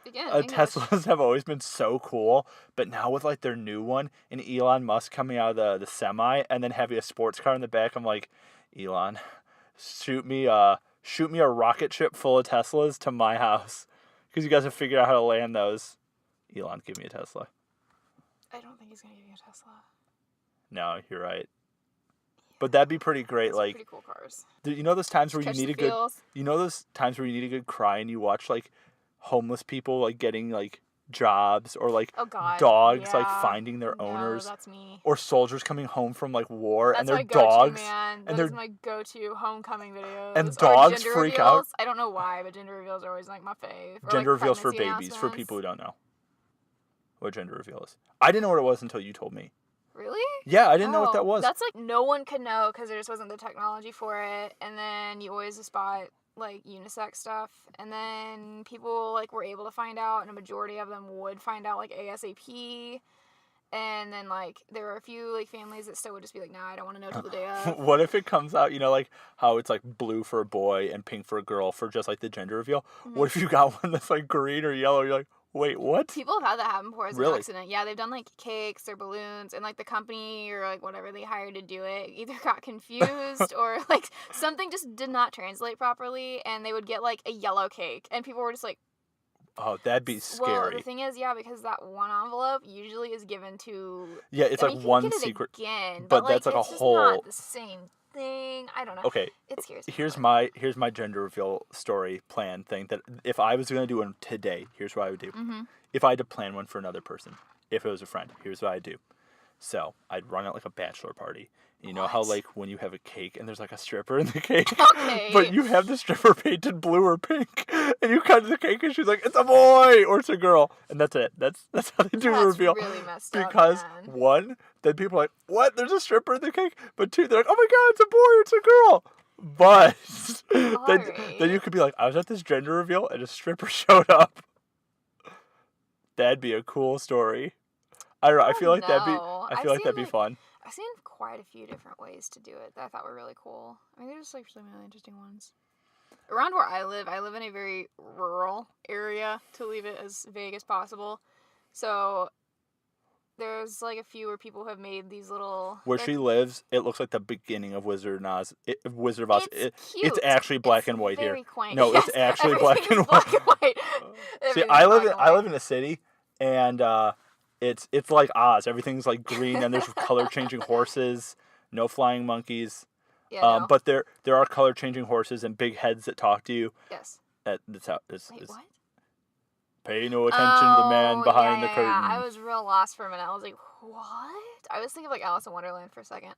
Speaker 1: Again, English.
Speaker 2: Teslas have always been so cool, but now with like their new one and Elon Musk coming out of the semi and then having a sports car in the back, I'm like, Elon, shoot me a rocket ship full of Teslas to my house, because you guys have figured out how to land those. Elon, give me a Tesla.
Speaker 1: I don't think he's gonna give you a Tesla.
Speaker 2: No, you're right. But that'd be pretty great.
Speaker 1: Those are
Speaker 2: like,
Speaker 1: pretty cool cars.
Speaker 2: you know those times where you
Speaker 1: Catch
Speaker 2: need
Speaker 1: the
Speaker 2: a good.
Speaker 1: feels.
Speaker 2: You know those times where you need a good cry and you watch like homeless people like getting like jobs, or like
Speaker 1: Oh God.
Speaker 2: dogs like
Speaker 1: Yeah.
Speaker 2: finding their
Speaker 1: No,
Speaker 2: owners,
Speaker 1: that's me.
Speaker 2: or soldiers coming home from like war
Speaker 1: That's
Speaker 2: and their
Speaker 1: my go-to,
Speaker 2: dogs
Speaker 1: man.
Speaker 2: and
Speaker 1: That is
Speaker 2: their
Speaker 1: my go-to homecoming videos.
Speaker 2: and
Speaker 1: Or
Speaker 2: dogs
Speaker 1: gender
Speaker 2: freak
Speaker 1: reveals.
Speaker 2: out.
Speaker 1: I don't know why, but gender reveals are always like my fave. Or,
Speaker 2: gender
Speaker 1: like,
Speaker 2: reveals for
Speaker 1: pregnancy
Speaker 2: babies, for people
Speaker 1: announcements.
Speaker 2: who don't know what gender reveal is. I didn't know what it was until you told me.
Speaker 1: Really?
Speaker 2: Yeah, I didn't know what that was.
Speaker 1: That's like no one could know because there just wasn't the technology for it. And then you always just bought like unisex stuff, and then people like were able to find out, and a majority of them would find out like ASAP. And then like there were a few like families that still would just be like, nah, I don't want to know till the day of.
Speaker 2: What if it comes out, you know, like how it's like blue for a boy and pink for a girl for just like the gender reveal?
Speaker 1: Mm-hmm.
Speaker 2: What if you got one that's like green or yellow? You're like, Wait, what?
Speaker 1: People have had that happen before as an
Speaker 2: Really?
Speaker 1: accident. Yeah, they've done like cakes or balloons, and like the company or like whatever they hired to do it either got confused or like something just did not translate properly, and they would get like a yellow cake, and people were just like,
Speaker 2: Oh, that'd be
Speaker 1: well, the
Speaker 2: scary.
Speaker 1: thing is, yeah, because that one envelope usually is given to.
Speaker 2: Yeah, it's
Speaker 1: I
Speaker 2: like
Speaker 1: mean, you can
Speaker 2: one
Speaker 1: get it
Speaker 2: secret,
Speaker 1: again,
Speaker 2: but
Speaker 1: but like
Speaker 2: that's like a
Speaker 1: it's just not
Speaker 2: whole.
Speaker 1: the same thing. I don't know.
Speaker 2: Okay,
Speaker 1: It scares me.
Speaker 2: here's my gender reveal story plan thing that if I was gonna do one today, here's what I would do.
Speaker 1: Mm-hmm.
Speaker 2: If I had to plan one for another person, if it was a friend, here's what I'd do. So I'd run it like a bachelor party. You know how
Speaker 1: What?
Speaker 2: like when you have a cake and there's like a stripper in the cake,
Speaker 1: Okay.
Speaker 2: but you have the stripper painted blue or pink, and you cut the cake and she's like, "It's a boy" or "It's a girl," and that's it. That's how they do the
Speaker 1: That's
Speaker 2: reveal.
Speaker 1: really messed
Speaker 2: Because
Speaker 1: up, man.
Speaker 2: one, then people are like, "What? There's a stripper in the cake," but two, they're like, "Oh my god, it's a boy, it's a girl." But then you
Speaker 1: Alright.
Speaker 2: could be like, "I was at this gender reveal and a stripper showed up." That'd be a cool story. I don't know. I feel like that'd be.
Speaker 1: No.
Speaker 2: I feel like that'd be fun.
Speaker 1: I've seen quite a few different ways to do it that I thought were really cool. I mean, there's like some really interesting ones. Around where I live in a very rural area, to leave it as vague as possible. So there's like a few where people have made these little.
Speaker 2: Where
Speaker 1: they're-
Speaker 2: she lives, it looks like the beginning of Wizard of Oz. Wizard of Oz.
Speaker 1: It's cute.
Speaker 2: It's actually black
Speaker 1: It's
Speaker 2: and white here.
Speaker 1: very quaint.
Speaker 2: No,
Speaker 1: Yes,
Speaker 2: it's actually black
Speaker 1: everything
Speaker 2: and
Speaker 1: is black
Speaker 2: white.
Speaker 1: and white.
Speaker 2: See,
Speaker 1: Everything's
Speaker 2: I
Speaker 1: black and
Speaker 2: live
Speaker 1: white.
Speaker 2: in a city, and it's like Oz. Everything's like green, and there's color changing horses. No flying monkeys.
Speaker 1: Yeah, no.
Speaker 2: But there are color changing horses and big heads that talk to you.
Speaker 1: Yes.
Speaker 2: That's how.
Speaker 1: Wait, what?
Speaker 2: Pay no attention to the man behind the curtain.
Speaker 1: Yeah. I was real lost for a minute. I was like, what? I was thinking of like Alice in Wonderland for a second.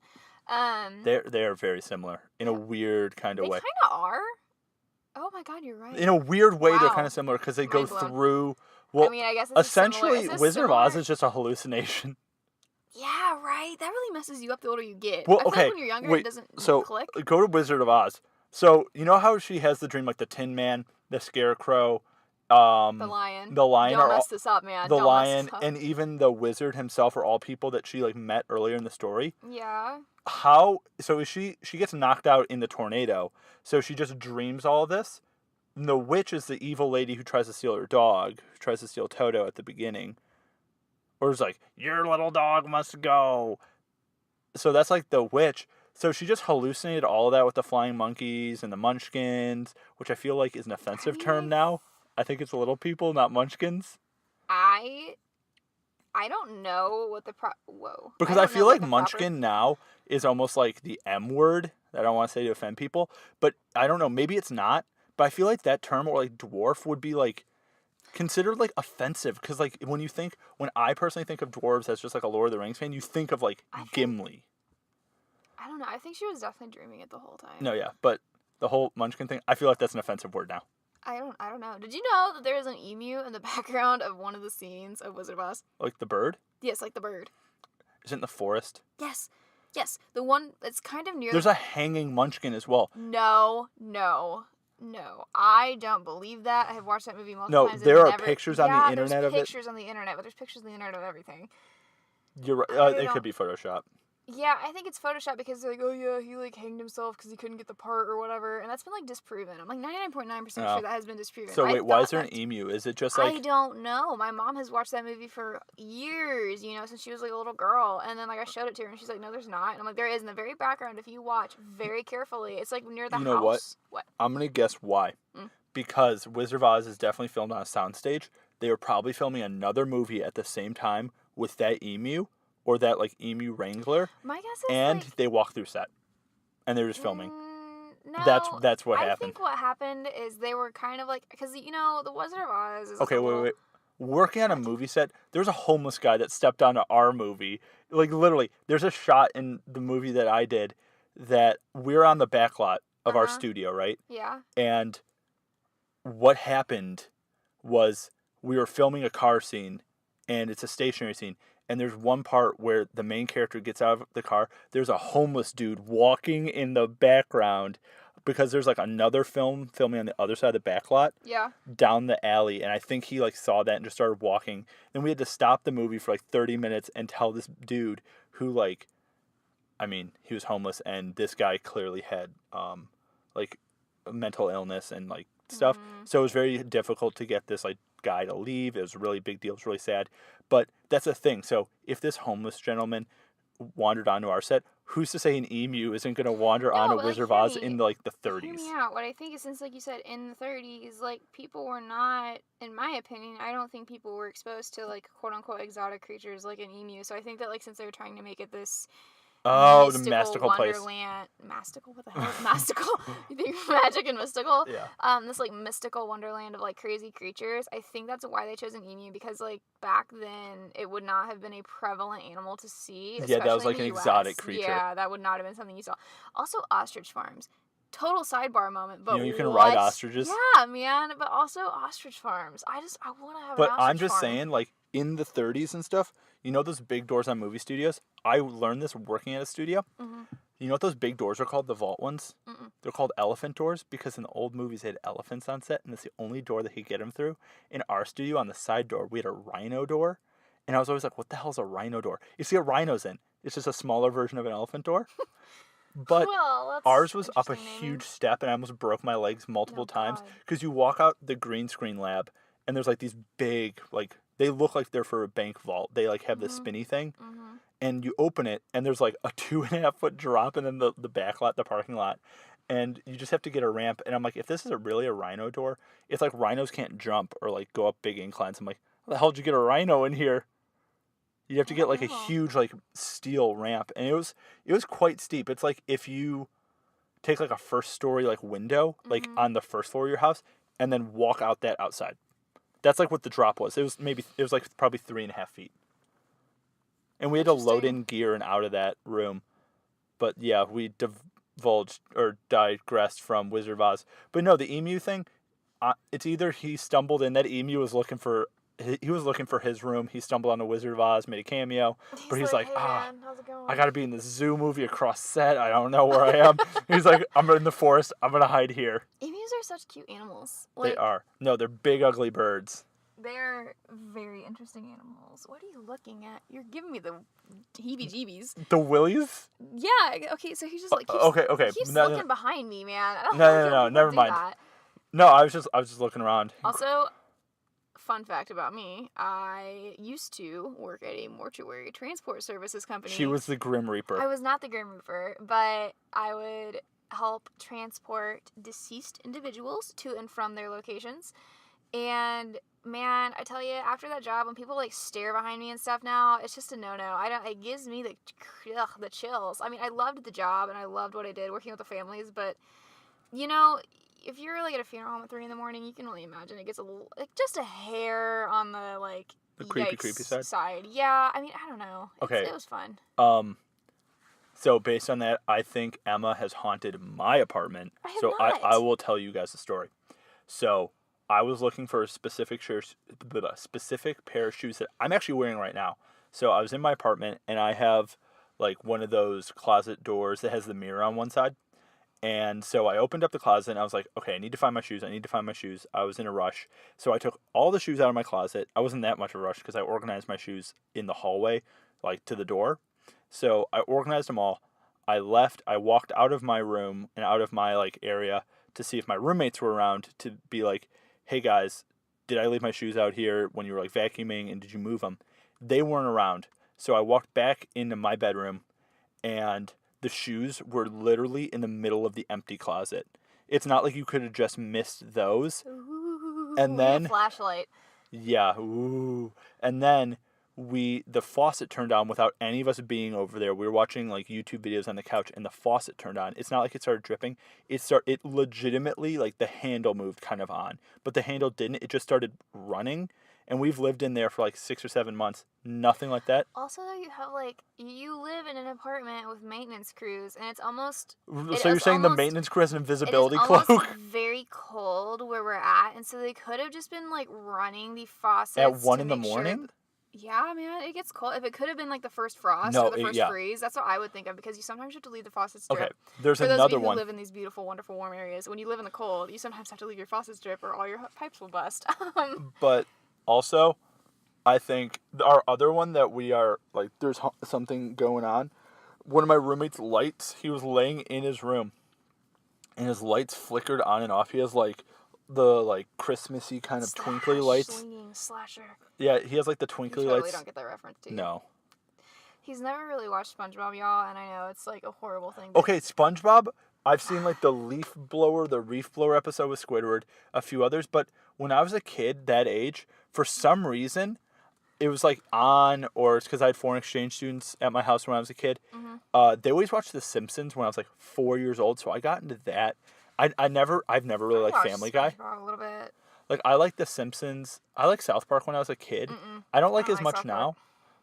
Speaker 2: They are very similar in a weird kind of
Speaker 1: They
Speaker 2: way.
Speaker 1: kind of are. Oh my god, you're right.
Speaker 2: In a weird way, they're
Speaker 1: Wow.
Speaker 2: kind of similar because they go
Speaker 1: Mind blown.
Speaker 2: through. Well,
Speaker 1: I mean, I guess it's
Speaker 2: essentially, Wizard of Oz is just a hallucination.
Speaker 1: Yeah, right. That really messes you up the older you get.
Speaker 2: Well,
Speaker 1: I feel
Speaker 2: okay,
Speaker 1: like when you're younger,
Speaker 2: wait,
Speaker 1: it doesn't
Speaker 2: so
Speaker 1: click.
Speaker 2: go to Wizard of Oz. So you know how she has the dream, like the Tin Man, the Scarecrow,
Speaker 1: The lion.
Speaker 2: the lion,
Speaker 1: Don't
Speaker 2: are
Speaker 1: mess
Speaker 2: all,
Speaker 1: this up, man.
Speaker 2: the
Speaker 1: Don't
Speaker 2: lion,
Speaker 1: mess this up.
Speaker 2: and even the wizard himself are all people that she like met earlier in the story.
Speaker 1: Yeah.
Speaker 2: How? So is she gets knocked out in the tornado, so she just dreams all of this. And the witch is the evil lady who tries to steal her dog, who tries to steal Toto at the beginning. Or it's like, your little dog must go. So that's like the witch. So she just hallucinated all of that with the flying monkeys and the munchkins, which I feel like is an offensive term now. I think it's little people, not munchkins.
Speaker 1: I don't know what the whoa.
Speaker 2: Because
Speaker 1: don't
Speaker 2: I
Speaker 1: know
Speaker 2: feel
Speaker 1: what
Speaker 2: like
Speaker 1: the
Speaker 2: munchkin now is almost like the M word. I don't want to say to offend people, but I don't know. Maybe it's not. But I feel like that term or like dwarf would be like considered like offensive because like when I personally think of dwarves as just like a Lord of the Rings fan, you think of like Gimli.
Speaker 1: I don't know. I think she was definitely dreaming it the whole time.
Speaker 2: No, yeah, but the whole munchkin thing, I feel like that's an offensive word now.
Speaker 1: I don't know. Did you know that there is an emu in the background of one of the scenes of Wizard of Oz?
Speaker 2: Like the bird?
Speaker 1: Yes, like the bird.
Speaker 2: Is it in the forest?
Speaker 1: Yes. Yes. The one that's kind of near.
Speaker 2: There's a hanging munchkin as well.
Speaker 1: No. I don't believe that. I have watched that movie multiple times.
Speaker 2: No, there are pictures on the internet of it.
Speaker 1: There's pictures on the internet, but there's pictures on the internet of everything.
Speaker 2: You're right. It could be Photoshop.
Speaker 1: Yeah, I think it's Photoshop because they're like, oh yeah, he like hanged himself because he couldn't get the part or whatever, and that's been like disproven. I'm like 99.9% sure that has been disproven.
Speaker 2: So wait, why is there an emu? Is it just like?
Speaker 1: I don't know. My mom has watched that movie for years, since she was like a little girl, and then like I showed it to her, and she's like, no, there's not. And I'm like, there is in the very background. If you watch very carefully, it's like near the house.
Speaker 2: You know what?
Speaker 1: What?
Speaker 2: I'm gonna guess why. Because Wizard of Oz is definitely filmed on a soundstage. They were probably filming another movie at the same time with that emu. Or that like emu wrangler,
Speaker 1: My guess is
Speaker 2: and they walk through set, and they're just filming.
Speaker 1: No,
Speaker 2: that's what happened.
Speaker 1: I think what happened is they were kind of like because the Wizard of Oz is
Speaker 2: okay. Wait. Working on a movie set, there's a homeless guy that stepped onto our movie. Like literally, there's a shot in the movie that I did that we're on the back lot of our studio, right?
Speaker 1: Yeah.
Speaker 2: And what happened was we were filming a car scene, and it's a stationary scene. And there's one part where the main character gets out of the car. There's a homeless dude walking in the background because there's like another filming on the other side of the back lot.
Speaker 1: Yeah.
Speaker 2: Down the alley. And I think he like saw that and just started walking. Then we had to stop the movie for like 30 minutes and tell this dude who he was homeless and this guy clearly had like mental illness and like stuff. So it was very difficult to get this like guy to leave. It was a really big deal. It was really sad. But that's a thing. So if this homeless gentleman wandered onto our set, who's to say an emu isn't going to wander
Speaker 1: No,
Speaker 2: on a
Speaker 1: but like,
Speaker 2: Wizard of
Speaker 1: hear
Speaker 2: Oz
Speaker 1: me.
Speaker 2: in like the
Speaker 1: Hear
Speaker 2: 30s?
Speaker 1: me out. What I think is, since like you said in the 30s, like people were not, in my opinion, I don't think people were exposed to like quote unquote exotic creatures like an emu. So I think that like since they were trying to make it this
Speaker 2: Oh, the
Speaker 1: mystical
Speaker 2: mastical place.
Speaker 1: wonderland, mastical, what the hell is mastical? You think magic and mystical?
Speaker 2: Yeah.
Speaker 1: This like mystical wonderland of like crazy creatures. I think that's why they chose an emu, because like back then it would not have been a prevalent animal to see,
Speaker 2: Yeah, that was
Speaker 1: especially
Speaker 2: like
Speaker 1: in
Speaker 2: an
Speaker 1: the US.
Speaker 2: exotic creature.
Speaker 1: Yeah, that would not have been something you saw. Also, ostrich farms. Total sidebar moment, but
Speaker 2: You can
Speaker 1: what?
Speaker 2: ride ostriches.
Speaker 1: Yeah, man, but also ostrich farms. I want to have
Speaker 2: But
Speaker 1: an ostrich
Speaker 2: I'm just
Speaker 1: farm.
Speaker 2: saying, like, in the 30s and stuff, you know those big doors on movie studios? I learned this working at a studio.
Speaker 1: Mm-hmm.
Speaker 2: You know what those big doors are called, the vault ones?
Speaker 1: Mm-mm.
Speaker 2: They're called elephant doors because in the old movies they had elephants on set, and it's the only door they could get them through. In our studio, on the side door, we had a rhino door, and I was always like, what the hell's a rhino door? You see what rhinos in. It's just a smaller version of an elephant door. But
Speaker 1: Well, that's
Speaker 2: ours was up a
Speaker 1: interesting naming.
Speaker 2: huge step, and I almost broke my legs multiple
Speaker 1: Oh,
Speaker 2: times
Speaker 1: God.
Speaker 2: because you walk out the green screen lab, and there's like these big, like, they look like they're for a bank vault. They like have this spinny thing,
Speaker 1: Mm-hmm.
Speaker 2: and you open it, and there's like a 2.5 foot drop, and then the back lot, the parking lot, and you just have to get a ramp. And I'm like, if this is really a rhino door, it's like rhinos can't jump or like go up big inclines. I'm like, how the hell did you get a rhino in here? You have to get like a huge like steel ramp, and it was quite steep. It's like if you take like a first story like window like on the first floor of your house and then walk out that outside. That's like what the drop was. It was like probably 3.5 feet. And we had to load in gear and out of that room. But yeah, we divulged or digressed from Wizard of Oz. But no, the emu thing, it's either he stumbled in, that emu was looking for his room. He stumbled on a Wizard of Oz, made a cameo. But he's like,
Speaker 1: hey, man, how's it going?
Speaker 2: I gotta be in this zoo movie across set. I don't know where I am. He's like, I'm in the forest. I'm gonna hide here.
Speaker 1: Emus are such cute animals.
Speaker 2: They are. No, they're big, ugly birds.
Speaker 1: They're very interesting animals. What are you looking at? You're giving me the heebie-jeebies.
Speaker 2: The willies?
Speaker 1: Yeah. Okay. So he just like keeps,
Speaker 2: okay.
Speaker 1: keeps
Speaker 2: No,
Speaker 1: looking behind me, man. I don't
Speaker 2: No. Never mind.
Speaker 1: That.
Speaker 2: No, I was just looking around.
Speaker 1: Also, fun fact about me, I used to work at a mortuary transport services company.
Speaker 2: She was the Grim Reaper.
Speaker 1: I was not the Grim Reaper, but I would help transport deceased individuals to and from their locations. And man, I tell you, after that job, when people like stare behind me and stuff now, it's just a no-no. It gives me the chills. I mean, I loved the job and I loved what I did working with the families, but you know, if you're like at a funeral home at 3 a.m, you can only imagine it gets a little, like, just a hair on the like
Speaker 2: the creepy
Speaker 1: side. Yeah, I mean, I don't know.
Speaker 2: Okay.
Speaker 1: It was fun.
Speaker 2: So based on that, I think Emma has haunted my apartment. I will tell you guys the story. So I was looking for a specific pair of shoes that I'm actually wearing right now. So I was in my apartment, and I have like one of those closet doors that has the mirror on one side. And so I opened up the closet, and I was like, okay, I need to find my shoes. I was in a rush. So I took all the shoes out of my closet. I wasn't that much of a rush because I organized my shoes in the hallway, like to the door. So I organized them all. I left. I walked out of my room and out of my like area to see if my roommates were around, to be like, hey guys, did I leave my shoes out here when you were like vacuuming, and did you move them? They weren't around. So I walked back into my bedroom, and the shoes were literally in the middle of the empty closet. It's not like you could have just missed those.
Speaker 1: Ooh,
Speaker 2: and then
Speaker 1: a flashlight.
Speaker 2: Yeah, ooh. And then the faucet turned on without any of us being over there. We were watching like YouTube videos on the couch, and the faucet turned on. It's not like it started dripping. It legitimately, like, the handle moved kind of on, but the handle didn't. It just started running. And we've lived in there for like 6 or 7 months. Nothing like that.
Speaker 1: Also, you live in an apartment with maintenance crews, and it's almost...
Speaker 2: So you're saying the maintenance crew has an invisibility cloak?
Speaker 1: It is almost very cold where we're at, and so they could have just been like running the faucets
Speaker 2: at 1
Speaker 1: in
Speaker 2: the morning?
Speaker 1: Yeah, man, it gets cold. If it could have been like the first frost or the first freeze, that's what I would think of, because you sometimes have to leave the faucets drip.
Speaker 2: Okay, there's
Speaker 1: For
Speaker 2: another
Speaker 1: those of you
Speaker 2: one.
Speaker 1: who live in these beautiful, wonderful, warm areas, when you live in the cold, you sometimes have to leave your faucets drip or all your pipes will bust.
Speaker 2: But also, I think our other one that we are, like, there's something going on. One of my roommate's lights, he was laying in his room, and his lights flickered on and off. He has, like, like Christmassy kind of twinkly lights.
Speaker 1: Slinging slasher.
Speaker 2: Yeah, he has like the
Speaker 1: You
Speaker 2: twinkly
Speaker 1: totally
Speaker 2: lights.
Speaker 1: don't get that reference, do you?
Speaker 2: No.
Speaker 1: He's never really watched SpongeBob, y'all, and I know it's like a horrible thing.
Speaker 2: Okay, SpongeBob. I've seen like the leaf blower, the reef blower episode with Squidward, a few others. But when I was a kid that age, for some reason, it was like on, or it's because I had foreign exchange students at my house when I was a kid. They always watched The Simpsons when I was like 4 years old, so I got into that. I've never really liked
Speaker 1: watched
Speaker 2: Family Guy.
Speaker 1: SpongeBob a little bit.
Speaker 2: Like I like The Simpsons. I like South Park when I was a kid.
Speaker 1: Mm-mm.
Speaker 2: I don't like
Speaker 1: I don't
Speaker 2: as
Speaker 1: like
Speaker 2: much
Speaker 1: South
Speaker 2: now,
Speaker 1: Park.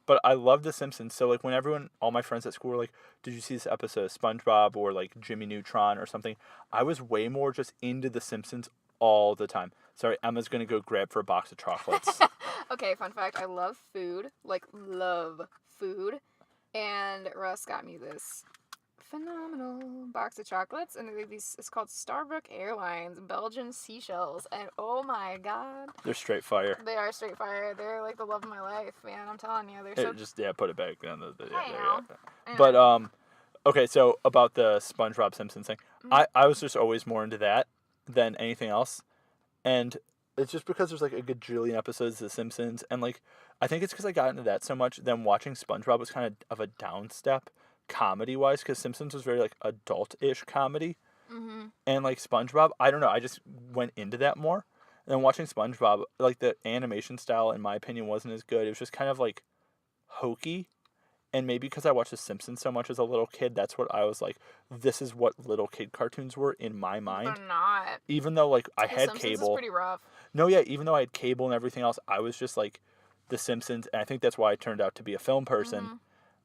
Speaker 2: but I love The Simpsons. So like when all my friends at school were like, "Did you see this episode of SpongeBob or like Jimmy Neutron or something?" I was way more just into The Simpsons all the time. Sorry, Emma's gonna go grab for a box of chocolates.
Speaker 1: Okay, fun fact, I love food. Like, love food. And Russ got me this phenomenal box of chocolates, and it's called Starbuck Airlines Belgian seashells, and oh my god,
Speaker 2: They're straight fire.
Speaker 1: they are straight fire. They're like the love of my life, man. I'm telling you, they're so.
Speaker 2: Just put it back down.
Speaker 1: I know.
Speaker 2: But okay, so about the SpongeBob Simpsons thing, I was just always more into that than anything else, and it's just because there's like a gajillion episodes of The Simpsons, and like I think it's because I got into that so much. Then watching SpongeBob was kind of a down step, comedy wise, because Simpsons was very like adult-ish comedy, and like SpongeBob, I don't know, I just went into that more. And then watching SpongeBob, like the animation style, in my opinion, wasn't as good. It was just kind of like hokey. And maybe because I watched The Simpsons so much as a little kid, that's what I was like, this is what little kid cartoons were in my mind.
Speaker 1: They're not.
Speaker 2: Even though, like, I
Speaker 1: The
Speaker 2: had
Speaker 1: Simpsons
Speaker 2: cable.
Speaker 1: is pretty rough.
Speaker 2: No, yeah, even though I had cable and everything else, I was just like, The Simpsons. And I think that's why I turned out to be a film person.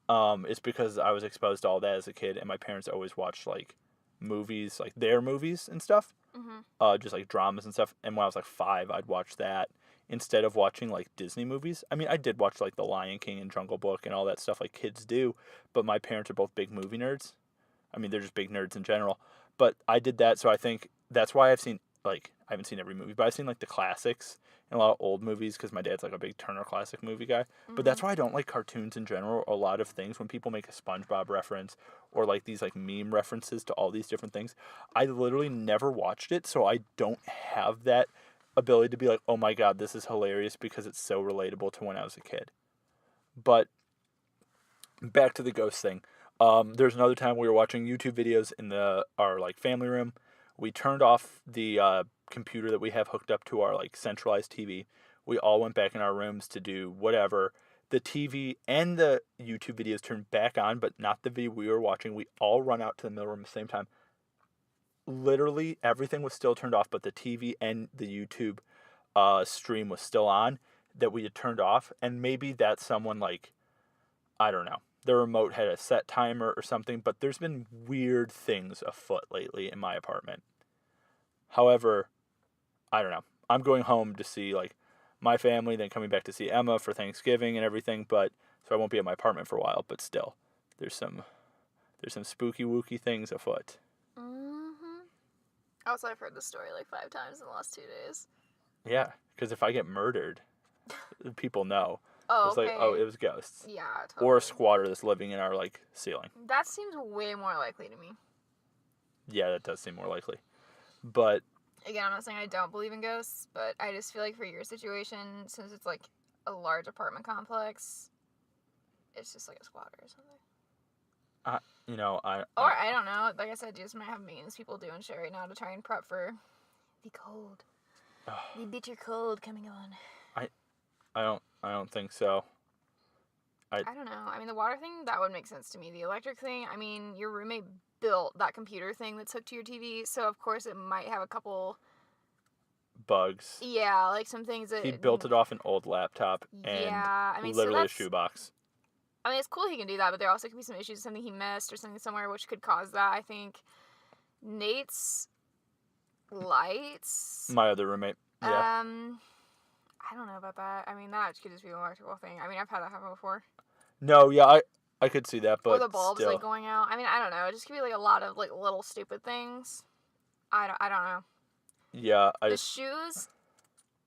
Speaker 2: It's because I was exposed to all that as a kid. And my parents always watched, like, movies, like their movies and stuff. Just, like, dramas and stuff. And when I was, like, 5, I'd watch that instead of watching like Disney movies. I mean, I did watch like The Lion King and Jungle Book and all that stuff like kids do, but my parents are both big movie nerds. I mean, they're just big nerds in general. But I did that, so I think that's why I've seen like I haven't seen every movie, but I've seen like the classics and a lot of old movies because my dad's like a big Turner Classic movie guy. But that's why I don't like cartoons in general. A lot of things when people make a SpongeBob reference or like these like meme references to all these different things, I literally never watched it, so I don't have that ability to be like, oh my god, this is hilarious because it's so relatable to when I was a kid. But back to the ghost thing. There's another time we were watching YouTube videos in our like family room. We turned off the computer that we have hooked up to our like centralized TV. We all went back in our rooms to do whatever. The TV and the YouTube videos turned back on, but not the video we were watching. We all run out to the middle room at the same time. Literally everything was still turned off, but the TV and the YouTube stream was still on that we had turned off. And maybe that's someone like, I don't know, the remote had a set timer or something, but there's been weird things afoot lately in my apartment. However, I don't know. I'm going home to see like my family, then coming back to see Emma for Thanksgiving and everything, but so I won't be at my apartment for a while, but still there's some spooky wooky things afoot.
Speaker 1: Also, I've heard this story like 5 times in the last 2 days.
Speaker 2: Yeah, because if I get murdered, people know.
Speaker 1: Oh,
Speaker 2: it's
Speaker 1: okay.
Speaker 2: like, oh, it was ghosts.
Speaker 1: Yeah, totally.
Speaker 2: Or a squatter that's living in our like ceiling.
Speaker 1: That seems way more likely to me.
Speaker 2: Yeah, that does seem more likely. But
Speaker 1: again, I'm not saying I don't believe in ghosts, but I just feel like for your situation, since it's like a large apartment complex, it's just like a squatter or something.
Speaker 2: I
Speaker 1: I don't know. Like I said, just might have maintenance people doing shit right now to try and prep for the cold. The bitter cold coming on.
Speaker 2: I don't think so.
Speaker 1: I don't know. I mean, the water thing, that would make sense to me. The electric thing, I mean, your roommate built that computer thing that's hooked to your TV, so of course it might have a couple
Speaker 2: bugs.
Speaker 1: Yeah, like some things that
Speaker 2: he built it off an old laptop and literally a shoebox.
Speaker 1: I mean, it's cool he can do that, but there also could be some issues, something he missed or something somewhere which could cause that. I think Nate's lights.
Speaker 2: My other roommate. Yeah.
Speaker 1: I don't know about that. I mean, that could just be an electrical thing. I mean, I've had that happen before.
Speaker 2: No, yeah, I could see that, but
Speaker 1: or the bulbs
Speaker 2: still.
Speaker 1: like going out. I mean, I don't know. It just could be like a lot of like little stupid things. I don't know.
Speaker 2: Yeah,
Speaker 1: the shoes.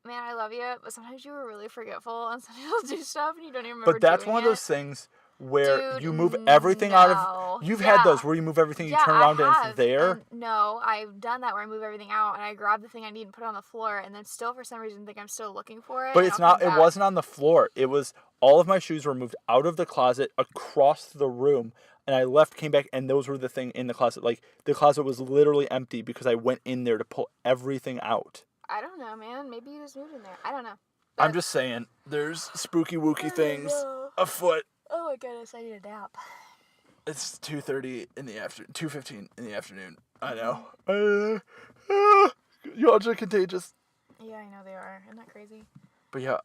Speaker 1: Man, I love you, but sometimes you were really forgetful, and sometimes you'll do stuff and you don't even remember.
Speaker 2: But that's one of those things where
Speaker 1: Dude,
Speaker 2: you move everything out of. You've had those where you move everything, you turn around and it's there.
Speaker 1: And no, I've done that where I move everything out and I grab the thing I need and put it on the floor, and then still for some reason think I'm still looking for it.
Speaker 2: But
Speaker 1: and
Speaker 2: it's
Speaker 1: I'll
Speaker 2: not.
Speaker 1: come
Speaker 2: It
Speaker 1: back.
Speaker 2: wasn't on the floor. It was all of my shoes were moved out of the closet across the room, and I left, came back, and those were the thing in the closet. Like the closet was literally empty because I went in there to pull everything out.
Speaker 1: I don't know, man. Maybe you just moved in there. I don't know.
Speaker 2: I'm just saying, there's spooky wooky things afoot.
Speaker 1: Oh my goodness, I need a nap.
Speaker 2: It's 2:30 in the afternoon. 2:15 in the afternoon. I know. Y'all are contagious.
Speaker 1: Yeah, I know they are. Isn't that crazy?
Speaker 2: But yeah,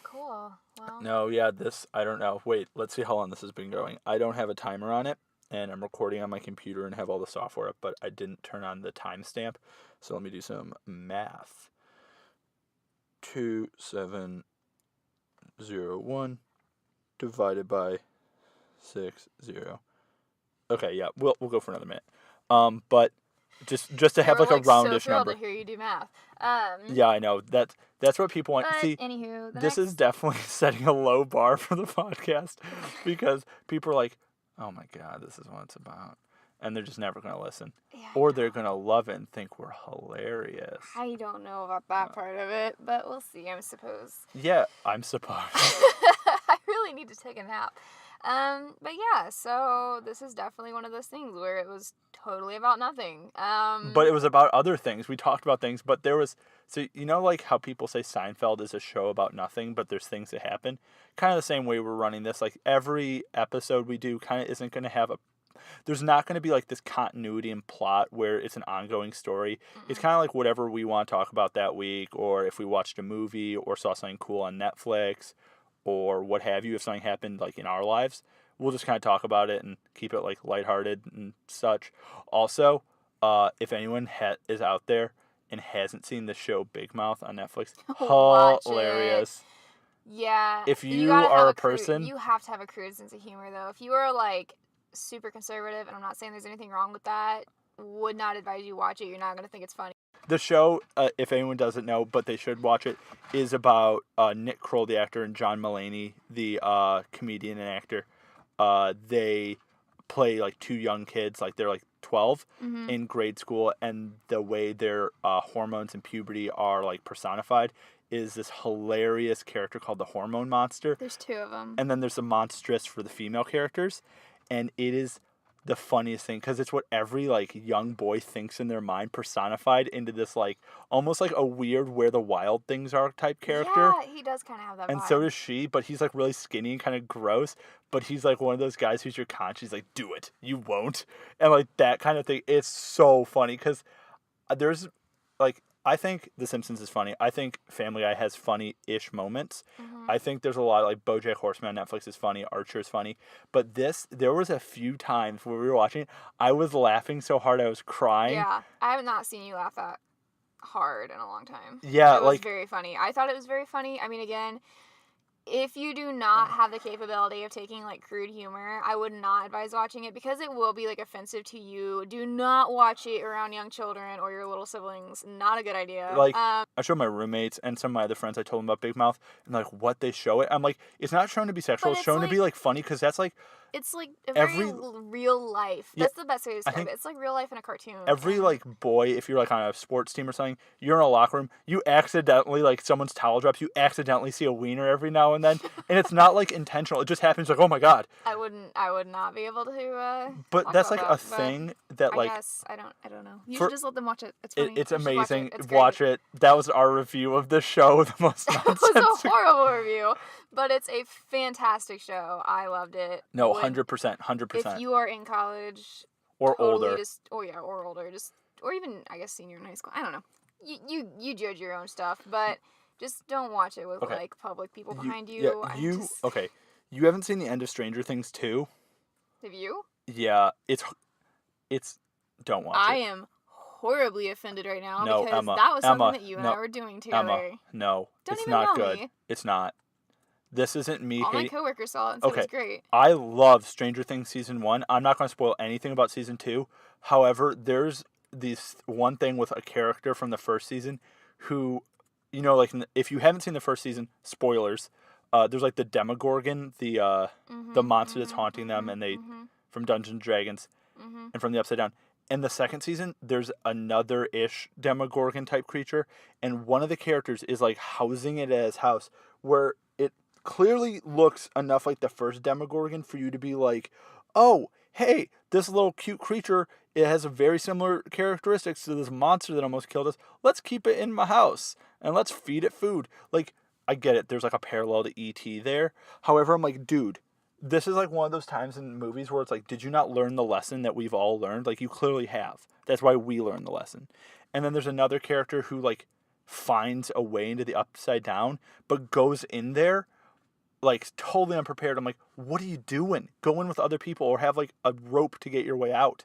Speaker 1: Cool. Well.
Speaker 2: No, yeah, I don't know. Wait, let's see how long this has been going. I don't have a timer on it, and I'm recording on my computer and have all the software up, but I didn't turn on the timestamp. So let me do some math. 2701 divided by 60. Okay, yeah, we'll go for another minute. But just to have like a roundish
Speaker 1: so thrilled
Speaker 2: number.
Speaker 1: to hear you do math.
Speaker 2: Yeah, I know. That's what people want.
Speaker 1: But
Speaker 2: See,
Speaker 1: anywho,
Speaker 2: this is definitely setting a low bar for the podcast because people are like, "Oh my god, this is what it's about," and they're just never gonna listen, or they're gonna love it and think we're hilarious.
Speaker 1: I don't know about that part of it, but we'll see. I suppose.
Speaker 2: Yeah, I'm supposed.
Speaker 1: I really need to take a nap. But yeah, so this is definitely one of those things where it was totally about nothing.
Speaker 2: But it was about other things. We talked about things, but there was, so you know, like how people say Seinfeld is a show about nothing, but there's things that happen. Kind of the same way we're running this. Like every episode we do kind of isn't going to have there's not going to be like this continuity and plot where it's an ongoing story. It's kind of like whatever we want to talk about that week, or if we watched a movie or saw something cool on Netflix, or what have you, if something happened like in our lives, we'll just kind of talk about it and keep it like lighthearted and such. Also, if anyone is out there and hasn't seen the show Big Mouth on Netflix, hilarious.
Speaker 1: Yeah.
Speaker 2: If you are a person,
Speaker 1: you have to have a crude sense of humor though. If you are like super conservative, and I'm not saying there's anything wrong with that, would not advise you watch it. You're not gonna think it's funny.
Speaker 2: The show, if anyone doesn't know, but they should watch it, is about Nick Kroll, the actor, and John Mulaney, the comedian and actor. They play like two young kids, like they're like 12 in grade school, and the way their hormones and puberty are like personified is this hilarious character called the Hormone Monster.
Speaker 1: There's two of them.
Speaker 2: And then there's the Monstress for the female characters, and it is the funniest thing because it's what every like young boy thinks in their mind, personified into this like almost like a weird Where the Wild Things Are type character.
Speaker 1: Yeah, he does kind of have that
Speaker 2: and
Speaker 1: vibe.
Speaker 2: so does she, but he's like really skinny and kind of gross, but he's like one of those guys who's your conscience. He's like, do it, you won't, and like that kind of thing. It's so funny because there's like, I think The Simpsons is funny. I think Family Guy has funny-ish moments. I think there's a lot of, like, BoJack Horseman on Netflix is funny. Archer is funny. But there was a few times where we were watching it, I was laughing so hard I was crying.
Speaker 1: Yeah, I have not seen you laugh that hard in a long time.
Speaker 2: Yeah,
Speaker 1: it was very funny. I thought it was very funny. I mean, again, if you do not have the capability of taking like crude humor, I would not advise watching it because it will be like offensive to you. Do not watch it around young children or your little siblings. Not a good idea.
Speaker 2: Like, I showed my roommates and some of my other friends, I told them about Big Mouth, and like what they show it. I'm like, it's not shown to be sexual. It's shown to be like funny because that's like,
Speaker 1: it's like a very real life. That's the best way to describe it. It's like real life in a cartoon.
Speaker 2: Every like boy, if you're like on a sports team or something, you're in a locker room, you accidentally, like someone's towel drops, you accidentally see a wiener every now and then, and it's not like intentional. It just happens like, oh my god.
Speaker 1: I would not be able to.
Speaker 2: But that's like a thing that like.
Speaker 1: I guess I don't know. You should just let them watch it. It's funny.
Speaker 2: It's amazing.
Speaker 1: Watch
Speaker 2: it. That was our review of the show. The most nonsensical.
Speaker 1: It was a horrible review, but it's a fantastic show. I loved it.
Speaker 2: No, 100%.
Speaker 1: If you are in college
Speaker 2: or older,
Speaker 1: or older, or even I guess senior in high school. I don't know. You judge your own stuff, but just don't watch it with like public people behind you.
Speaker 2: Yeah, okay. You haven't seen the end of Stranger Things 2?
Speaker 1: Have you?
Speaker 2: Yeah, it's don't watch it.
Speaker 1: I am horribly offended right now because
Speaker 2: Emma,
Speaker 1: that was something that you and I were doing together.
Speaker 2: Emma, no,
Speaker 1: don't
Speaker 2: it's
Speaker 1: even
Speaker 2: not
Speaker 1: know
Speaker 2: good.
Speaker 1: me.
Speaker 2: It's not. This isn't me
Speaker 1: All
Speaker 2: hating.
Speaker 1: my coworkers saw it and said it was great.
Speaker 2: I love Stranger Things Season 1. I'm not going to spoil anything about Season 2. However, there's this one thing with a character from the first season who, you know, like if you haven't seen the first season, spoilers, there's like the Demogorgon, the monster that's haunting them, and they from Dungeons and Dragons and from the Upside Down. In the second season, there's another ish Demogorgon type creature, and one of the characters is like housing it at his house, where it clearly looks enough like the first Demogorgon for you to be like, oh, hey, this little cute creature, it has a very similar characteristics to this monster that almost killed us. Let's keep it in my house and let's feed it food. Like, I get it. There's like a parallel to E.T. there. However, I'm like, dude, this is like one of those times in movies where it's like, did you not learn the lesson that we've all learned? Like, you clearly have. That's why we learned the lesson. And then there's another character who like finds a way into the Upside Down, but goes in there like totally unprepared. I'm like, what are you doing? Go in with other people or have like a rope to get your way out.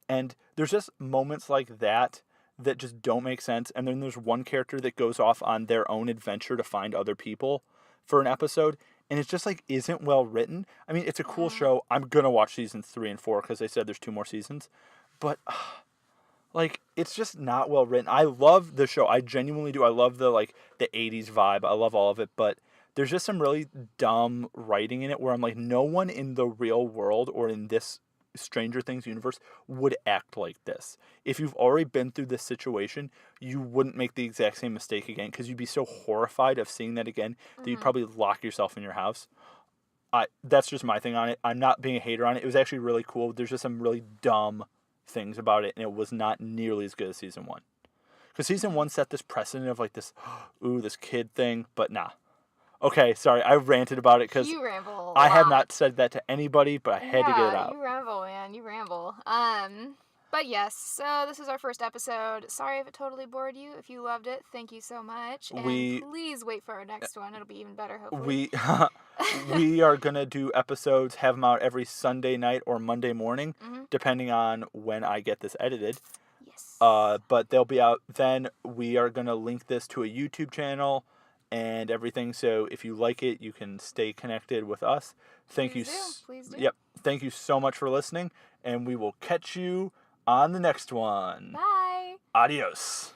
Speaker 2: And there's just moments like that that just don't make sense. And then there's one character that goes off on their own adventure to find other people for an episode, and it's just like isn't well written. I mean, it's a cool show. I'm gonna watch seasons 3 and 4 because they said there's 2 more seasons, but like it's just not well written. I love the show. I genuinely do. I love the like the 80s vibe. I love all of it, but there's just some really dumb writing in it where I'm like, no one in the real world or in this Stranger Things universe would act like this. If you've already been through this situation, you wouldn't make the exact same mistake again because you'd be so horrified of seeing that again that you'd probably lock yourself in your house. That's just my thing on it. I'm not being a hater on it. It was actually really cool. There's just some really dumb things about it, and it was not nearly as good as season 1. Because season 1 set this precedent of like this, ooh, this kid thing, but nah. Okay, sorry, I ranted about it because
Speaker 1: You ramble.
Speaker 2: I have not said that to anybody, but I had to get it out.
Speaker 1: You ramble, man. You ramble. But yes, so this is our first episode. Sorry if it totally bored you. If you loved it, thank you so much. And please wait for our next one. It'll be even better, hopefully.
Speaker 2: We are going to do episodes, have them out every Sunday night or Monday morning, depending on when I get this edited.
Speaker 1: Yes.
Speaker 2: But they'll be out then. We are going to link this to a YouTube channel and everything. So if you like it, you can stay connected with us.
Speaker 1: Please do.
Speaker 2: Yep. Thank you so much for listening, and we will catch you on the next one.
Speaker 1: Bye.
Speaker 2: Adios.